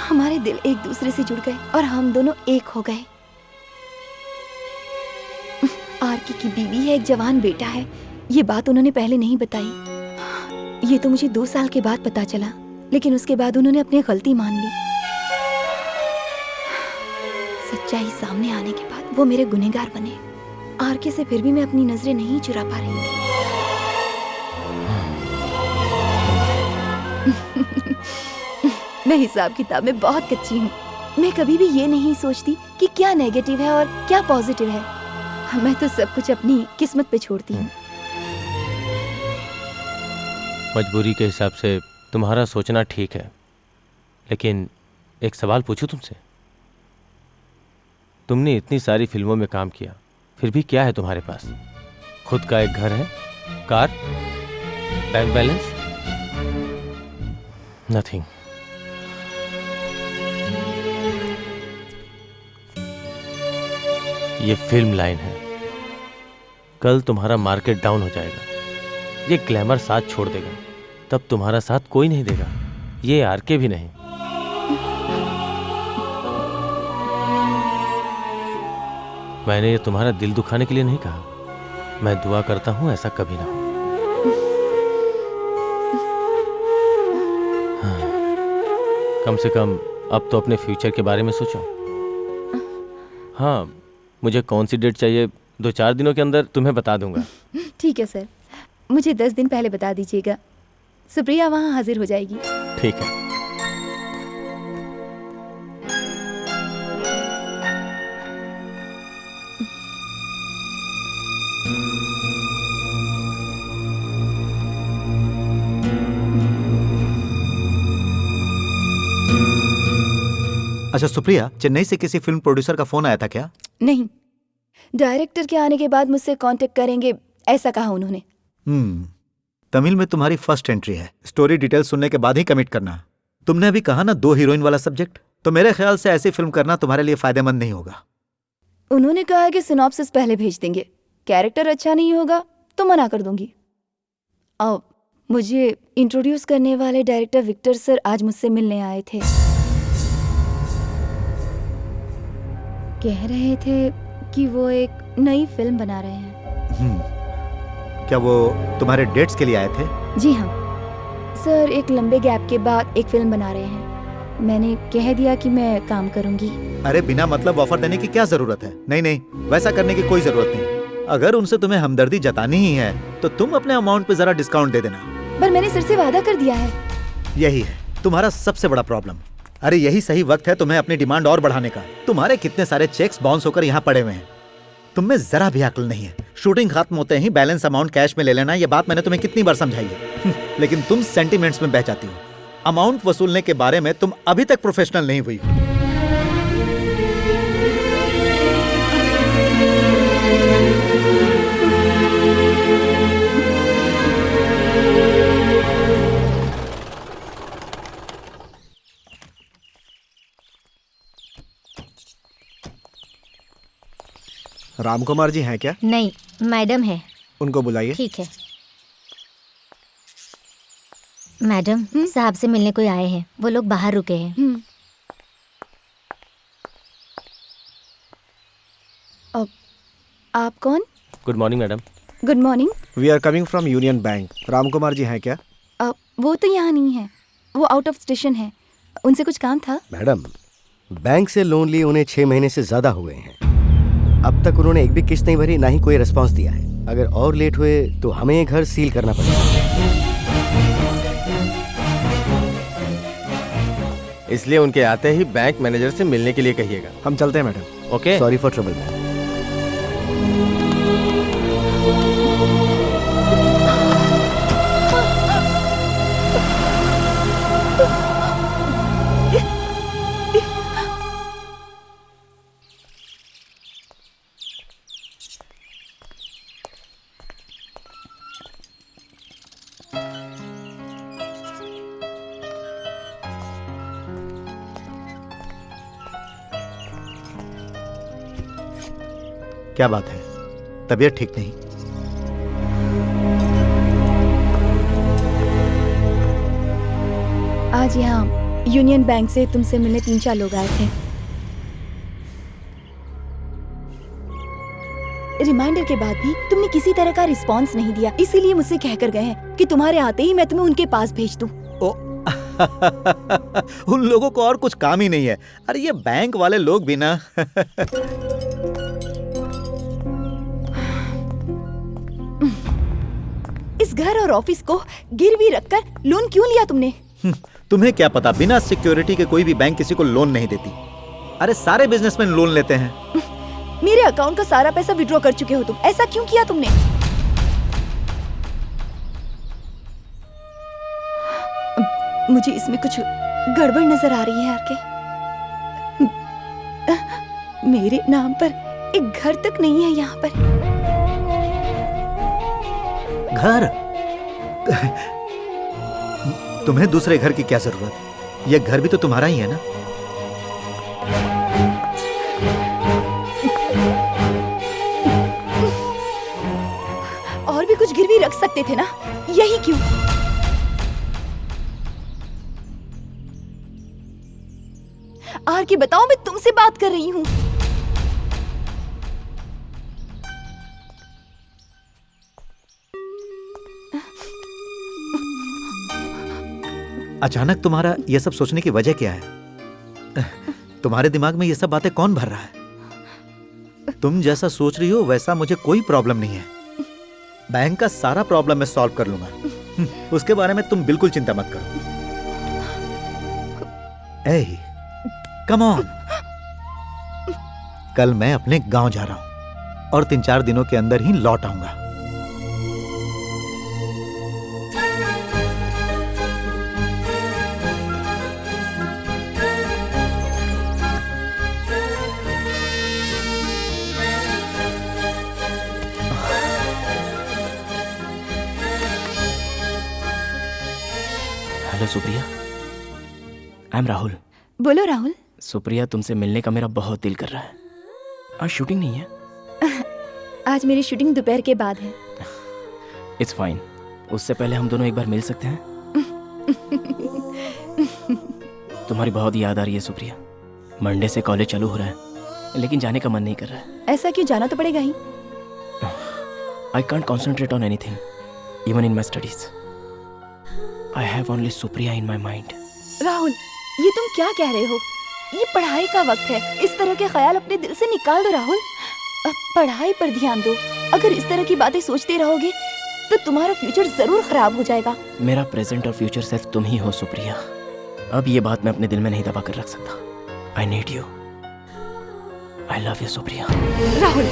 S7: हमारे दिल एक दूसरे से जुड़ गए और हम दोनों एक हो गए। आरके की बीवी है, एक जवान बेटा है। ये बात उन्होंने पहले नहीं बताई। ये तो मुझे 2 साल के बाद पता चला, लेकिन उसके बाद उन्होंने अपनी गलती मान ली। सच्चाई सामने आने के बाद वो मेरे गुनहगार बने। आरके से फिर भी मैं अपनी नजरें नहीं चुरा पा रही थी। मैं हिसाब किताब में बहुत कच्ची हूँ। मैं कभी भी ये नहीं सोचती कि क्या नेगेटिव है और क्या पॉजिटिव है। मैं तो सब कुछ अपनी किस्मत पे छोड़ती हूँ।
S1: मजबूरी के हिसाब से तुम्हारा सोचना ठीक है, लेकिन एक सवाल पूछूं तुमसे। तुमने इतनी सारी फिल्मों में काम किया, फिर भी क्या है तुम्हारे पास? खुद का एक घर है, कार, बैंक बैलेंस? नथिंग। ये फिल्म लाइन है। कल तुम्हारा मार्केट डाउन हो जाएगा, ये ग्लैमर साथ छोड़ देगा, तब तुम्हारा साथ कोई नहीं देगा, ये आरके भी नहीं। मैंने ये तुम्हारा दिल दुखाने के लिए नहीं कहा। मैं दुआ करता हूं ऐसा कभी ना हो। हाँ, कम से कम अब तो अपने फ्यूचर के बारे में सोचो। हाँ, मुझे कौन सी डेट चाहिए 2-4 दिनों के अंदर तुम्हें बता दूंगा।
S7: ठीक है सर, मुझे 10 दिन पहले बता दीजिएगा। सुप्रिया वहाँ हाजिर हो जाएगी।
S1: ठीक है।
S3: अच्छा सुप्रिया, चेन्नई से किसी फिल्म प्रोड्यूसर का फोन आया था क्या?
S7: नहीं, डायरेक्टर के आने के बाद मुझसे कांटेक्ट करेंगे ऐसा कहा उन्होंने।
S3: तमिल में तुम्हारी फर्स्ट एंट्री है। स्टोरी डिटेल सुनने के बाद ही कमिट करना। तुमने अभी कहा ना 2 हीरोइन वाला सब्जेक्ट, तो मेरे ख्याल से ऐसी फिल्म करना तुम्हारे लिए फायदेमंद नहीं होगा।
S7: उन्होंने कहा कि सिनॉप्सिस पहले भेज देंगे, कैरेक्टर अच्छा नहीं होगा तो मना कर दूंगी। अब मुझे इंट्रोड्यूस करने वाले डायरेक्टर विक्टर सर आज मुझसे मिलने आए थे। कह रहे थे कि वो एक नई फिल्म बना रहे हैं।
S3: क्या वो तुम्हारे डेट्स के लिए आए थे?
S7: जी हाँ सर, एक लंबे गैप के बाद एक फिल्म बना रहे हैं। मैंने कह दिया कि मैं काम करूंगी।
S3: अरे बिना मतलब ऑफर देने की क्या जरूरत है? नहीं नहीं, वैसा करने की कोई जरूरत नहीं। अगर उनसे तुम्हें हमदर्दी जतानी ही है तो तुम अपने अमाउंट पे जरा डिस्काउंट दे देना।
S7: पर मैंने सर से वादा कर दिया है।
S3: यही है तुम्हारा सबसे बड़ा प्रॉब्लम। अरे यही सही वक्त है तुम्हें अपनी डिमांड और बढ़ाने का। तुम्हारे कितने सारे चेक्स बाउंस होकर यहाँ पड़े हुए हैं। तुम में जरा भी अक्ल नहीं है। शूटिंग खत्म होते ही बैलेंस अमाउंट कैश में ले लेना, ये बात मैंने तुम्हें कितनी बार समझाई है। लेकिन तुम सेंटिमेंट्स में बह जाती हो। अमाउंट वसूलने के बारे में तुम अभी तक प्रोफेशनल नहीं हुई हो।
S2: रामकुमार जी हैं क्या?
S5: नहीं, मैडम है।
S2: उनको बुलाइए।
S5: ठीक है। मैडम, साहब से मिलने कोई आए हैं, वो लोग बाहर रुके हैं।
S7: अब आप कौन?
S1: Good morning madam.
S7: Good morning.
S2: We are coming from Union Bank. Ramkumar ji हैं क्या?
S7: वो तो यहाँ नहीं है, वो आउट ऑफ स्टेशन है। उनसे कुछ काम था?
S4: मैडम, बैंक से लोन लिए उन्हें 6 महीने से ज्यादा हुए हैं। अब तक उन्होंने एक भी किस्त नहीं भरी, ना ही कोई रिस्पांस दिया है। अगर और लेट हुए तो हमें ये घर सील करना पड़ेगा।
S1: इसलिए उनके आते ही बैंक मैनेजर से मिलने के लिए कहिएगा।
S2: हम चलते हैं madam.
S1: Okay.
S4: Sorry for trouble ma'am.
S3: क्या बात है, तबीयत ठीक नहीं?
S7: आज यहाँ यूनियन बैंक से तुमसे मिलने 3-4 लोग आए थे। रिमाइंडर के बाद भी तुमने किसी तरह का रिस्पांस नहीं दिया, इसीलिए मुझसे कहकर गए हैं कि तुम्हारे आते ही मैं तुम्हें उनके पास भेज दूं।
S3: उन लोगों को और कुछ काम ही नहीं है। अरे ये बैंक वाले लोग भी ना
S7: इस घर और ऑफिस को गिरवी रखकर लोन क्यों लिया तुमने?
S3: तुम्हें क्या पता, बिना सिक्योरिटी के कोई भी बैंक किसी को लोन नहीं देती। अरे सारे बिजनेसमैन लोन लेते हैं।
S7: मेरे अकाउंट का सारा पैसा विड्रॉ कर चुके हो तुम, ऐसा क्यों किया तुमने? मुझे इसमें कुछ गड़बड़ नजर आ रही है आरके। मेरे नाम पर एक घर तक नहीं है यहाँ पर।
S3: घर? तुम्हें दूसरे घर की क्या जरूरत? यह घर भी तो तुम्हारा ही है ना।
S7: और भी कुछ गिरवी रख सकते थे ना, यही क्यों? आरके बताओ, मैं तुमसे बात कर रही हूँ।
S3: अचानक तुम्हारा यह सब सोचने की वजह क्या है? तुम्हारे दिमाग में ये सब बातें कौन भर रहा है? तुम जैसा सोच रही हो वैसा मुझे कोई प्रॉब्लम नहीं है। बैंक का सारा प्रॉब्लम मैं सॉल्व कर लूंगा। उसके बारे में तुम बिल्कुल चिंता मत करो। ए, कम ऑन। कल मैं अपने गांव जा रहा हूं और 3-4 दिनों के अंदर ही लौट आऊंगा।
S9: Hello Supriya, I am Rahul.
S7: बोलो राहुल।
S9: सुप्रिया, तुमसे मिलने का मेरा बहुत दिल कर रहा है। आज शूटिंग नहीं है?
S7: आज मेरी शूटिंग दोपहर के बाद है।
S9: It's fine. उससे पहले हम दोनों एक बार मिल सकते हैं? तुम्हारी बहुत याद आ रही है सुप्रिया। मंडे से कॉलेज चालू हो रहा है, लेकिन जाने का मन नहीं कर रहा है।
S7: ऐसा क्यों? जाना तो पड़ेगा ही।
S9: I can't concentrate on anything, even in my studies. I have only Supriya in my mind.
S7: Rahul, ये तुम क्या कह रहे हो? ये पढ़ाई का वक्त है, इस तरह के ख्याल अपने दिल से निकाल दो राहुल। अब पढ़ाई पर ध्यान दो। अगर इस तरह की बातें सोचते रहोगे तो तुम्हारा फ्यूचर जरूर खराब हो जाएगा।
S9: मेरा प्रेजेंट और फ्यूचर सिर्फ तुम ही हो सुप्रिया। अब ये बात मैं अपने दिल में नहीं दबा कर रख सकता। I need you. I love you Supriya.
S7: Rahul,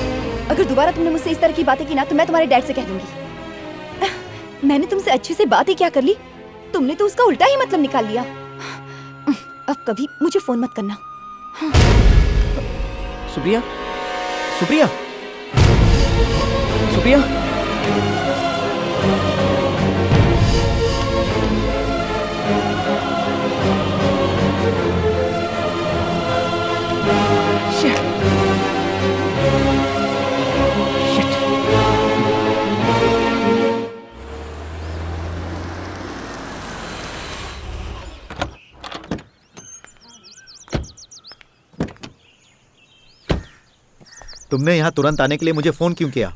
S7: अगर दोबारा तुमने मुझसे इस तरह की बातें की ना तो मैं तुम्हारे डैड से कह दूंगी। मैंने तुमसे अच्छे से बात ही क्या कर ली, तुमने तो उसका उल्टा ही मतलब निकाल लिया। अब कभी मुझे फोन मत करना।
S9: सुप्रिया, सुप्रिया, सुप्रिया।
S3: तुमने यहाँ तुरंत आने के लिए मुझे फोन क्यों किया?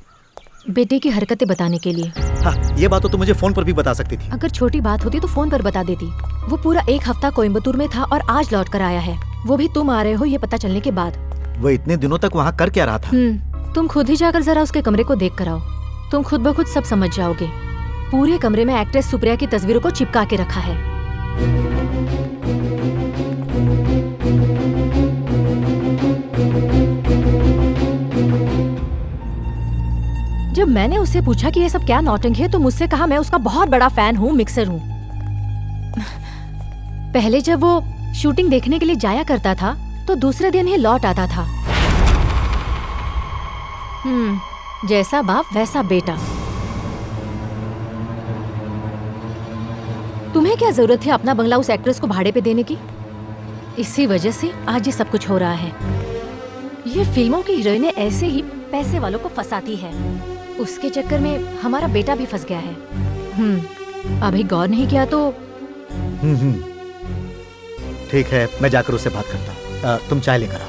S8: बेटे की हरकतें बताने के लिए।
S3: हाँ, ये बात तो तुम मुझे फोन पर भी बता सकती थी।
S8: अगर छोटी बात होती तो फोन पर बता देती। वो पूरा 1 हफ्ता कोयम्बतूर में था और आज लौट कर आया है, वो भी तुम आ रहे हो ये पता चलने के बाद।
S3: वो इतने दिनों तक वहाँ कर क्या रहा था?
S8: तुम खुद ही जाकर जरा उसके कमरे को देख कर आओ, तुम खुद ब खुद सब समझ जाओगे। पूरे कमरे में एक्ट्रेस सुप्रिया की तस्वीरों को चिपका के रखा है। जब मैंने उससे पूछा कि ये सब क्या नौटंकी है तो मुझसे कहा मैं उसका बहुत बड़ा फैन हूँ, मिक्सर हूँ। पहले जब वो शूटिंग देखने के लिए जाया करता था तो दूसरे दिन ही लौट आता था। जैसा बाप वैसा बेटा। तुम्हें क्या जरूरत है अपना बंगला उस एक्ट्रेस को भाड़े पे देने की? इसी वजह से आज ये सब कुछ हो रहा है। ये फिल्मों की हीरोइनें ऐसे ही पैसे वालों को फंसाती है। उसके चक्कर में हमारा बेटा भी फंस गया है। अभी गौर नहीं किया तो।
S3: ठीक है, मैं जाकर उससे बात करता हूँ। तुम चाय लेकर आओ।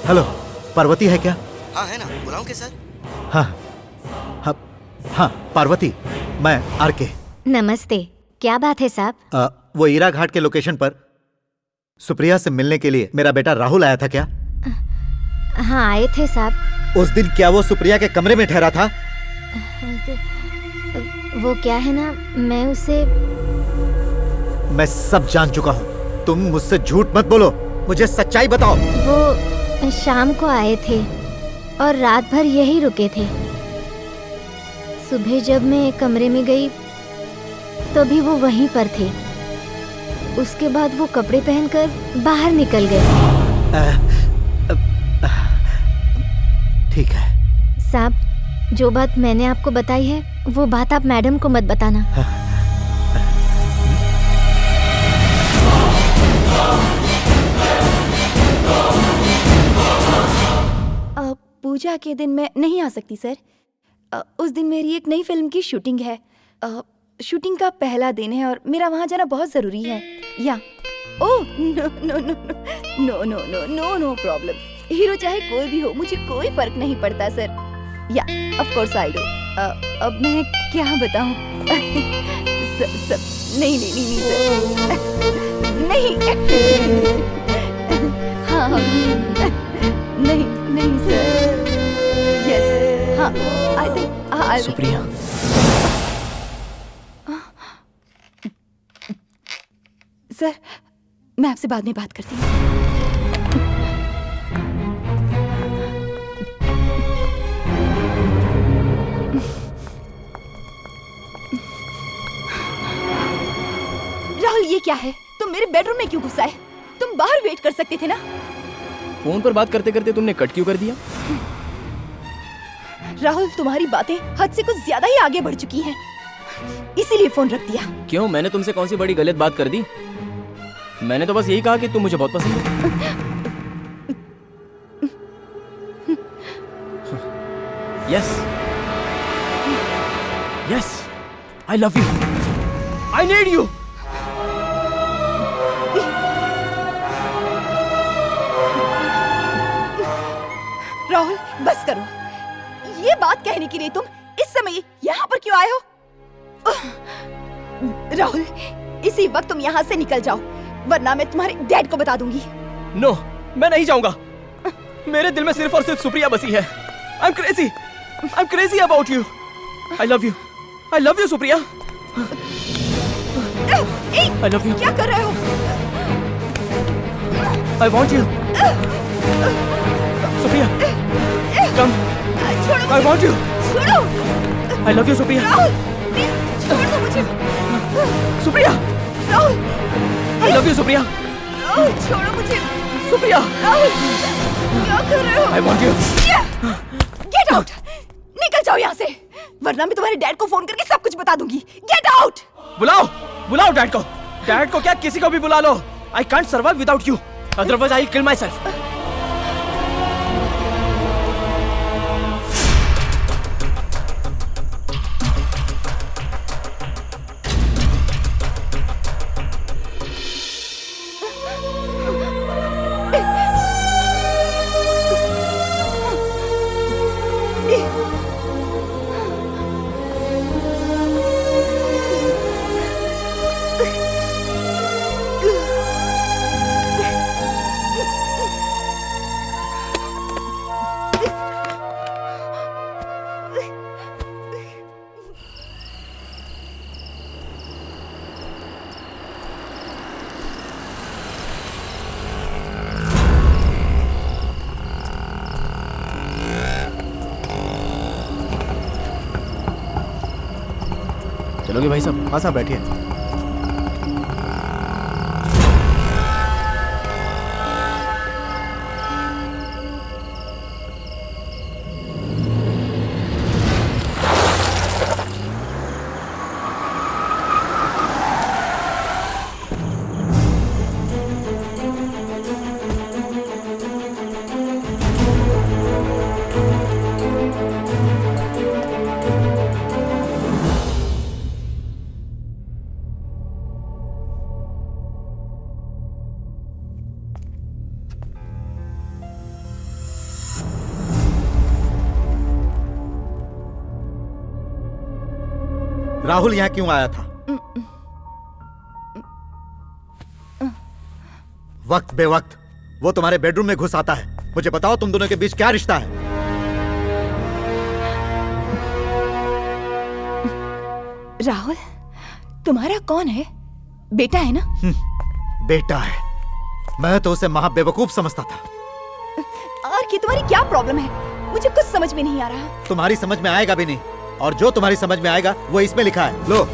S3: हेलो, पार्वती है क्या?
S4: हाँ है ना, बुलाऊं क्या सर?
S3: हाँ, पार्वती, मैं आरके।
S5: नमस्ते, क्या बात है साहब?
S3: वो ईरा घाट के लोकेशन पर सुप्रिया से मिलने के लिए मेरा बेटा राहुल आया था क्या?
S5: हाँ आए थे साहब।
S3: उस दिन क्या वो सुप्रिया के कमरे में ठहरा था?
S5: वो क्या है ना,
S3: मैं सब जान चुका हूँ। तुम मुझसे झूठ मत बोलो, मुझे सच्चाई बताओ।
S5: वो शाम को आए थे और रात भर यही रुके थे। सुबह जब मैं कमरे में गई तो भी वो वहीं पर थे। उसके बाद वो कपड़े पहनकर बाहर निकल गए।
S3: ठीक है
S5: साहब, जो बात मैंने आपको बताई है वो बात आप मैडम को मत बताना।
S7: पूजा के दिन मैं नहीं आ सकती सर। उस दिन मेरी एक नई फिल्म की शूटिंग है। शूटिंग का पहला दिन है और मेरा वहाँ जाना बहुत जरूरी है। या oh no no no no no no no no problem. Hero चाहे कोई भी हो, मुझे कोई फर्क नहीं पड़ता सर। या ऑफ कोर्स आई डू। अब मैं क्या बताऊं? नहीं नहीं नहीं सर, नहीं। हाँ नहीं नहीं सर। यस हाँ, आई थिंक
S9: सुप्रिया,
S7: सर मैं आपसे बाद में बात करती हूँ। राहुल ये क्या है? तुम मेरे बेडरूम में क्यों घुसा है? तुम बाहर वेट कर सकते थे ना?
S9: फोन पर बात करते करते तुमने कट क्यों कर दिया?
S7: राहुल तुम्हारी बातें हद से कुछ ज्यादा ही आगे बढ़ चुकी हैं, इसीलिए फोन रख दिया।
S9: क्यों, मैंने तुमसे कौन सी बड़ी गलत बात कर दी? मैंने तो बस यही कहा कि तुम मुझे बहुत पसंद हो। Yes yes, I love you, I need you.
S7: Rahul बस करो। ये बात कहने के लिए तुम इस समय यहाँ पर क्यों आए हो? राहुल इसी वक्त तुम यहाँ से निकल जाओ, वरना मैं तुम्हारे डैड को बता दूंगी।
S9: नो, मैं नहीं जाऊंगा। मेरे दिल में सिर्फ और सिर्फ सुप्रिया बसी है। I'm crazy about you. I love you. I love you, Supriya. I love you.
S7: क्या कर रहे हो?
S9: I want you. Supriya, come.
S7: छोड़ो
S9: I want you.
S7: छोड़ो
S9: I love you, Supriya.
S7: Rahul, please छोड़ दो मुझे.
S9: Supriya,
S7: Rahul,
S9: I love you, Supriya.
S7: Rahul छोड़ो मुझे.
S9: सुप्रिया,
S7: राहुल, क्या कर रहे हो?
S9: I want you.
S7: Get out. निकल जाओ यहाँ से, वरना मैं तुम्हारे डैड को फोन करके सब कुछ बता दूंगी. Get out.
S9: बुलाओ डैड को. डैड को क्या, किसी को भी बुला लो. I can't survive without you. Otherwise I'll kill myself. चलोगे भाई साहब?
S2: हाँ साहब बैठिए.
S3: राहुल यहाँ क्यों आया था? वक्त बेवक्त वो तुम्हारे बेडरूम में घुस आता है. मुझे बताओ तुम दोनों के बीच क्या रिश्ता है?
S7: राहुल, तुम्हारा कौन है? बेटा है ना?
S3: बेटा है. मैं तो उसे महा बेवकूफ समझता था.
S7: और कि तुम्हारी क्या प्रॉब्लम है? मुझे कुछ समझ में नहीं आ रहा.
S3: तुम्हारी समझ में आएगा भी नहीं, और जो तुम्हारी समझ में आएगा वो इसमें लिखा है. लो.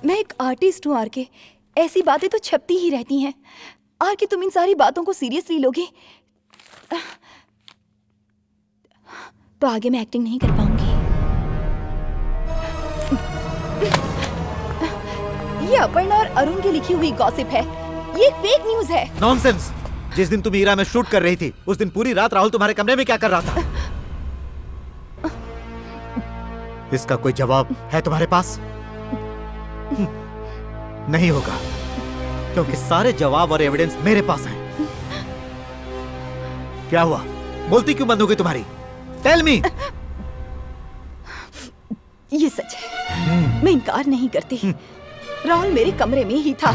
S7: मैं एक आर्टिस्ट हूँ आरके. ऐसी बातें तो छपती ही रहती हैं. आरके, तुम इन सारी बातों को सीरियसली लोगे तो आगे मैं एक्टिंग नहीं कर पाऊंगी. ये अपर्णा और अरुण की लिखी हुई गॉसिप है. ये फेक न्यूज है.
S3: नॉनसेंस. जिस दिन तुम हीरा में शूट कर रही थी उस दिन पूरी रात राहुल तुम्हारे कमरे में क्या कर रहा था? इसका कोई जवाब है तुम्हारे पास? नहीं होगा, क्योंकि सारे जवाब और एविडेंस मेरे पास हैं. क्या हुआ? बोलती क्यों बंद हो गई तुम्हारी? Tell me.
S7: ये सच है. मैं इनकार नहीं करती. राहुल मेरे कमरे में ही था,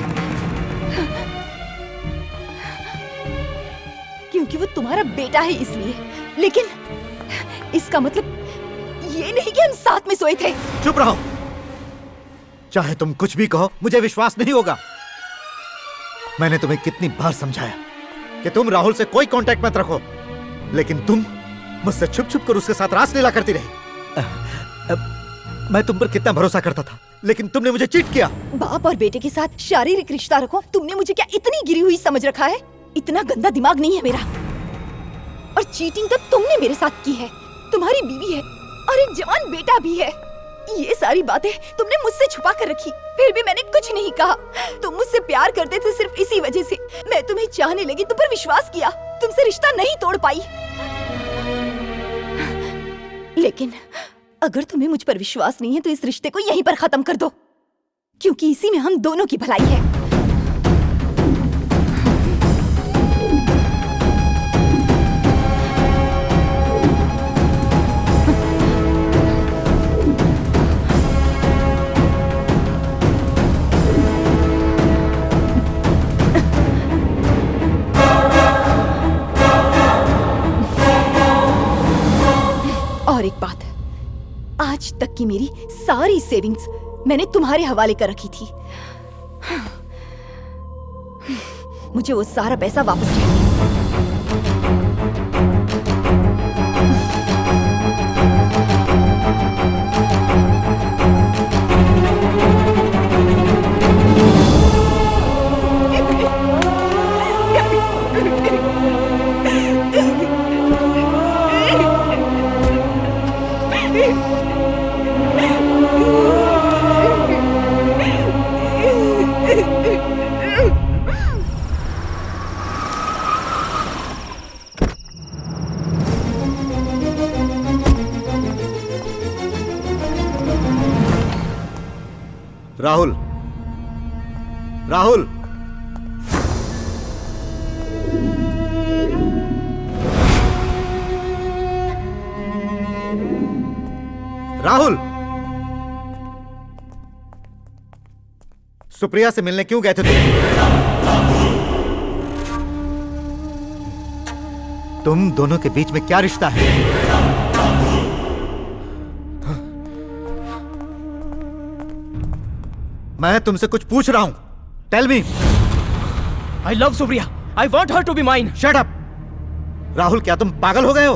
S7: क्योंकि वो तुम्हारा बेटा है इसलिए. लेकिन इसका मतलब ये नहीं कि हम साथ में सोए थे.
S3: चुप रहो. चाहे तुम कुछ भी कहो, मुझे विश्वास नहीं होगा. मैंने तुम्हें कितनी बार समझाया कि तुम राहुल से कोई कांटेक्ट मत रखो, लेकिन तुम मुझसे छुप छुप कर उसके साथ रासलीला करती रही. मैं तुम पर कितना भरोसा करता था, लेकिन तुमने मुझे चीट किया.
S7: बाप और बेटे के साथ शारीरिक रिश्ता रखो. तुमने मुझे क्या इतनी गिरी हुई समझ रखा है? इतना गंदा दिमाग नहीं है मेरा. और चीटिंग तो तुमने मेरे साथ की है. तुम्हारी बीवी है और एक जवान बेटा भी है. ये सारी बातें तुमने मुझसे छुपा कर रखी, फिर भी मैंने कुछ नहीं कहा. तुम मुझसे प्यार करते थे सिर्फ इसी वजह से. मैं तुम्हें चाहने लगी, तुम पर विश्वास किया, तुमसे रिश्ता नहीं तोड़ पाई. लेकिन अगर तुम्हें मुझ पर विश्वास नहीं है तो इस रिश्ते को यहीं पर खत्म कर दो, क्योंकि इसी में हम दोनों की भलाई है. और एक बात, आज तक की मेरी सारी सेविंग्स मैंने तुम्हारे हवाले कर रखी थी। मुझे वो सारा पैसा वापस चाहिए।
S3: राहुल, राहुल, राहुल, सुप्रिया से मिलने क्यों गए थे तुम दोनों के बीच में क्या रिश्ता है? मैं तुमसे कुछ पूछ रहा हूं। Tell me.
S9: I love Supriya. I want her to be mine.
S3: Shut up. Rahul, क्या तुम पागल हो गए हो?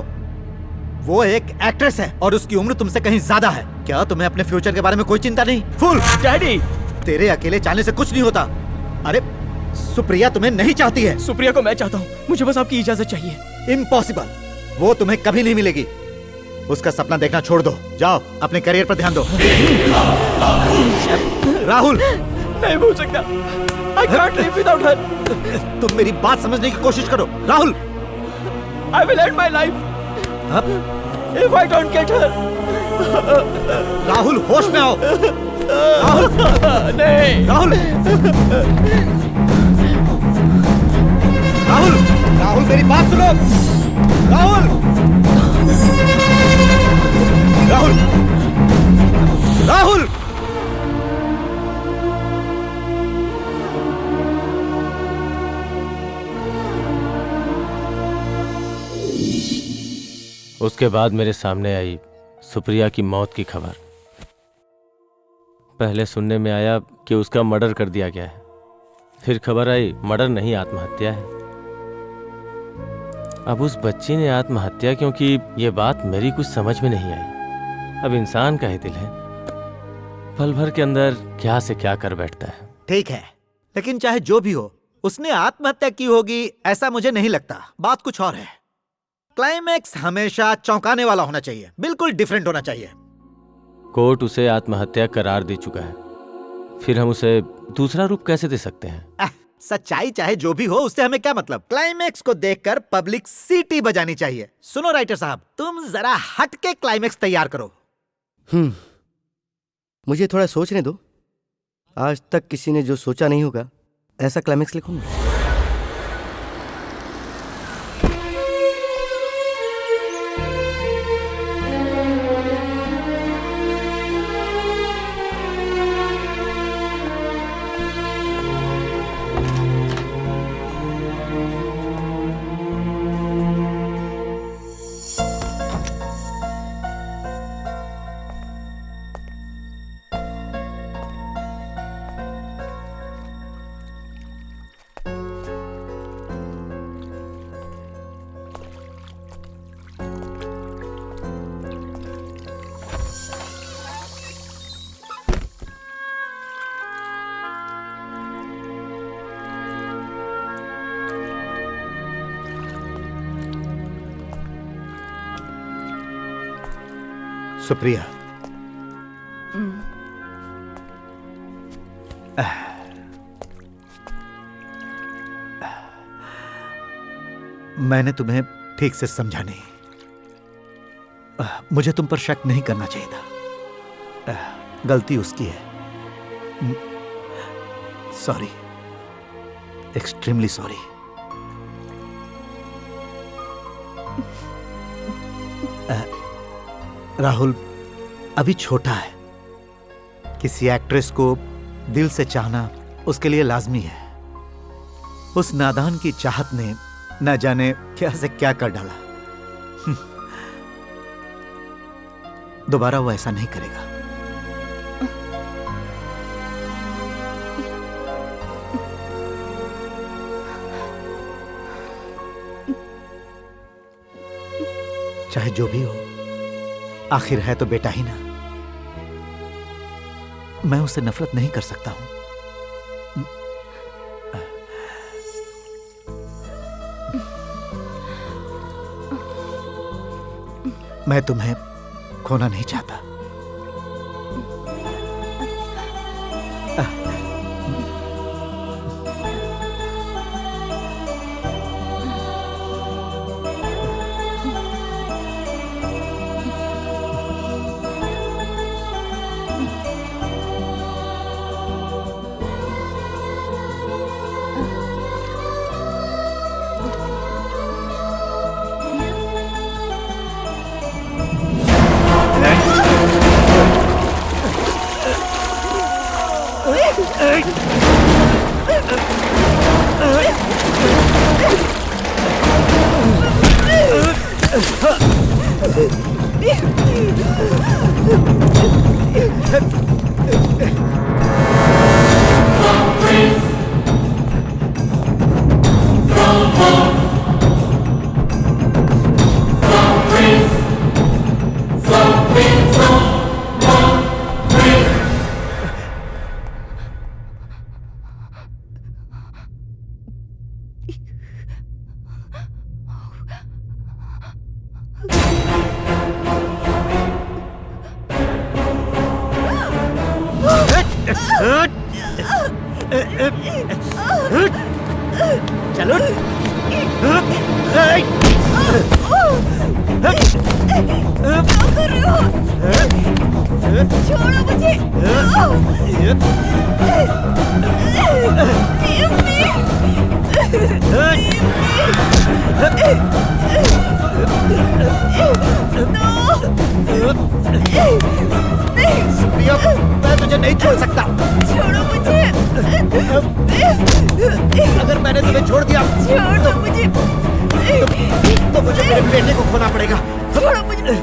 S3: वो एक एक्ट्रेस है और उसकी उम्र तुमसे कहीं ज्यादा है। क्या तुम्हें अपने फ्यूचर के बारे में कोई चिंता नहीं? फूल।
S9: डैडी,
S3: तेरे अकेले जाने से कुछ नहीं होता। अरे सुप्रिया तुम्हें नहीं चाहती है।
S9: सुप्रिया को मैं चाहता हूँ, मुझे बस आपकी इजाजत चाहिए।
S3: इम्पॉसिबल। वो तुम्हें कभी नहीं मिलेगी। उसका सपना देखना छोड़ दो। जाओ अपने करियर पर ध्यान दो। राहुल,
S9: नहीं भूल सकता। I can't live without her.
S3: तुम मेरी बात समझने की कोशिश करो। Rahul,
S9: I will end my life if I don't get her.
S3: Rahul, होश में आओ। राहुल,
S9: नहीं।
S3: राहुल, राहुल, राहुल, मेरी बात सुनो। राहुल, राहुल, राहुल।
S1: उसके बाद मेरे सामने आई सुप्रिया की मौत की खबर। पहले सुनने में आया कि उसका मर्डर कर दिया गया है, फिर खबर आई मर्डर नहीं, आत्महत्या है। अब उस बच्ची ने आत्महत्या क्यों की, ये बात मेरी कुछ समझ में नहीं आई। अब इंसान का ही दिल है, पल भर के अंदर क्या से क्या कर बैठता है।
S3: ठीक है, लेकिन चाहे जो भी हो, उसने आत्महत्या की होगी ऐसा मुझे नहीं लगता। बात कुछ और है। क्लाइमैक्स हमेशा चौंकाने वाला होना चाहिए, बिल्कुल डिफरेंट होना चाहिए।
S1: कोर्ट उसे आत्महत्या करार दे चुका है, फिर हम उसे दूसरा रूप कैसे दे सकते हैं?
S3: सच्चाई चाहे जो भी हो, उससे हमें क्या मतलब? क्लाइमैक्स को देखकर पब्लिक सीटी बजानी चाहिए। सुनो राइटर साहब, तुम जरा हट के क्लाइमैक्स तैयार करो।
S4: मुझे थोड़ा सोचने दो। आज तक किसी ने जो सोचा नहीं होगा ऐसा क्लाइमैक्स लिखूंगा।
S3: सुप्रिया, मैंने तुम्हें ठीक से समझा नहीं। मुझे तुम पर शक नहीं करना चाहिए था। गलती उसकी है। Sorry, extremely sorry. राहुल अभी छोटा है। किसी एक्ट्रेस को दिल से चाहना उसके लिए लाजमी है। उस नादान की चाहत ने न जाने क्या से क्या कर डाला। दोबारा वो ऐसा नहीं करेगा। चाहे जो भी हो, आखिर है तो बेटा ही ना। मैं उससे नफरत नहीं कर सकता हूं। मैं तुम्हें खोना नहीं चाहता। सुप्रिया, मैं तुझे नहीं छोड़ सकता।
S7: छोड़ो मुझे।
S3: अगर मैंने तुम्हें छोड़ दिया
S7: छोड़ो मुझे।
S3: तो मुझे मेरे बेटे को खोना पड़ेगा।
S7: छोड़ो मुझे।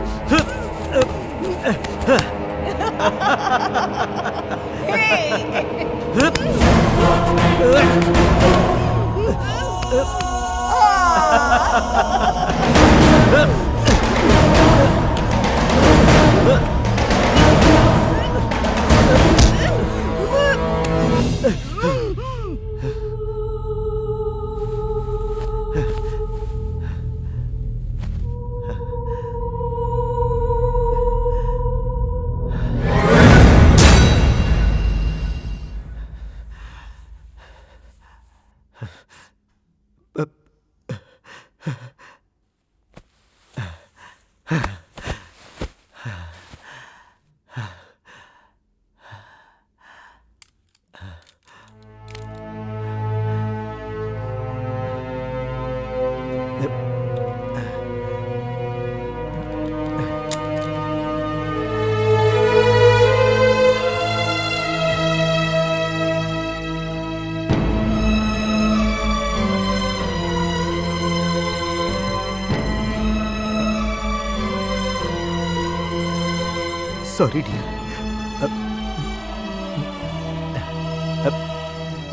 S3: सॉरी डियर,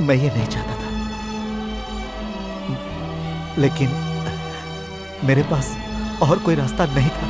S3: मैं ये नहीं चाहता था, लेकिन मेरे पास और कोई रास्ता नहीं था।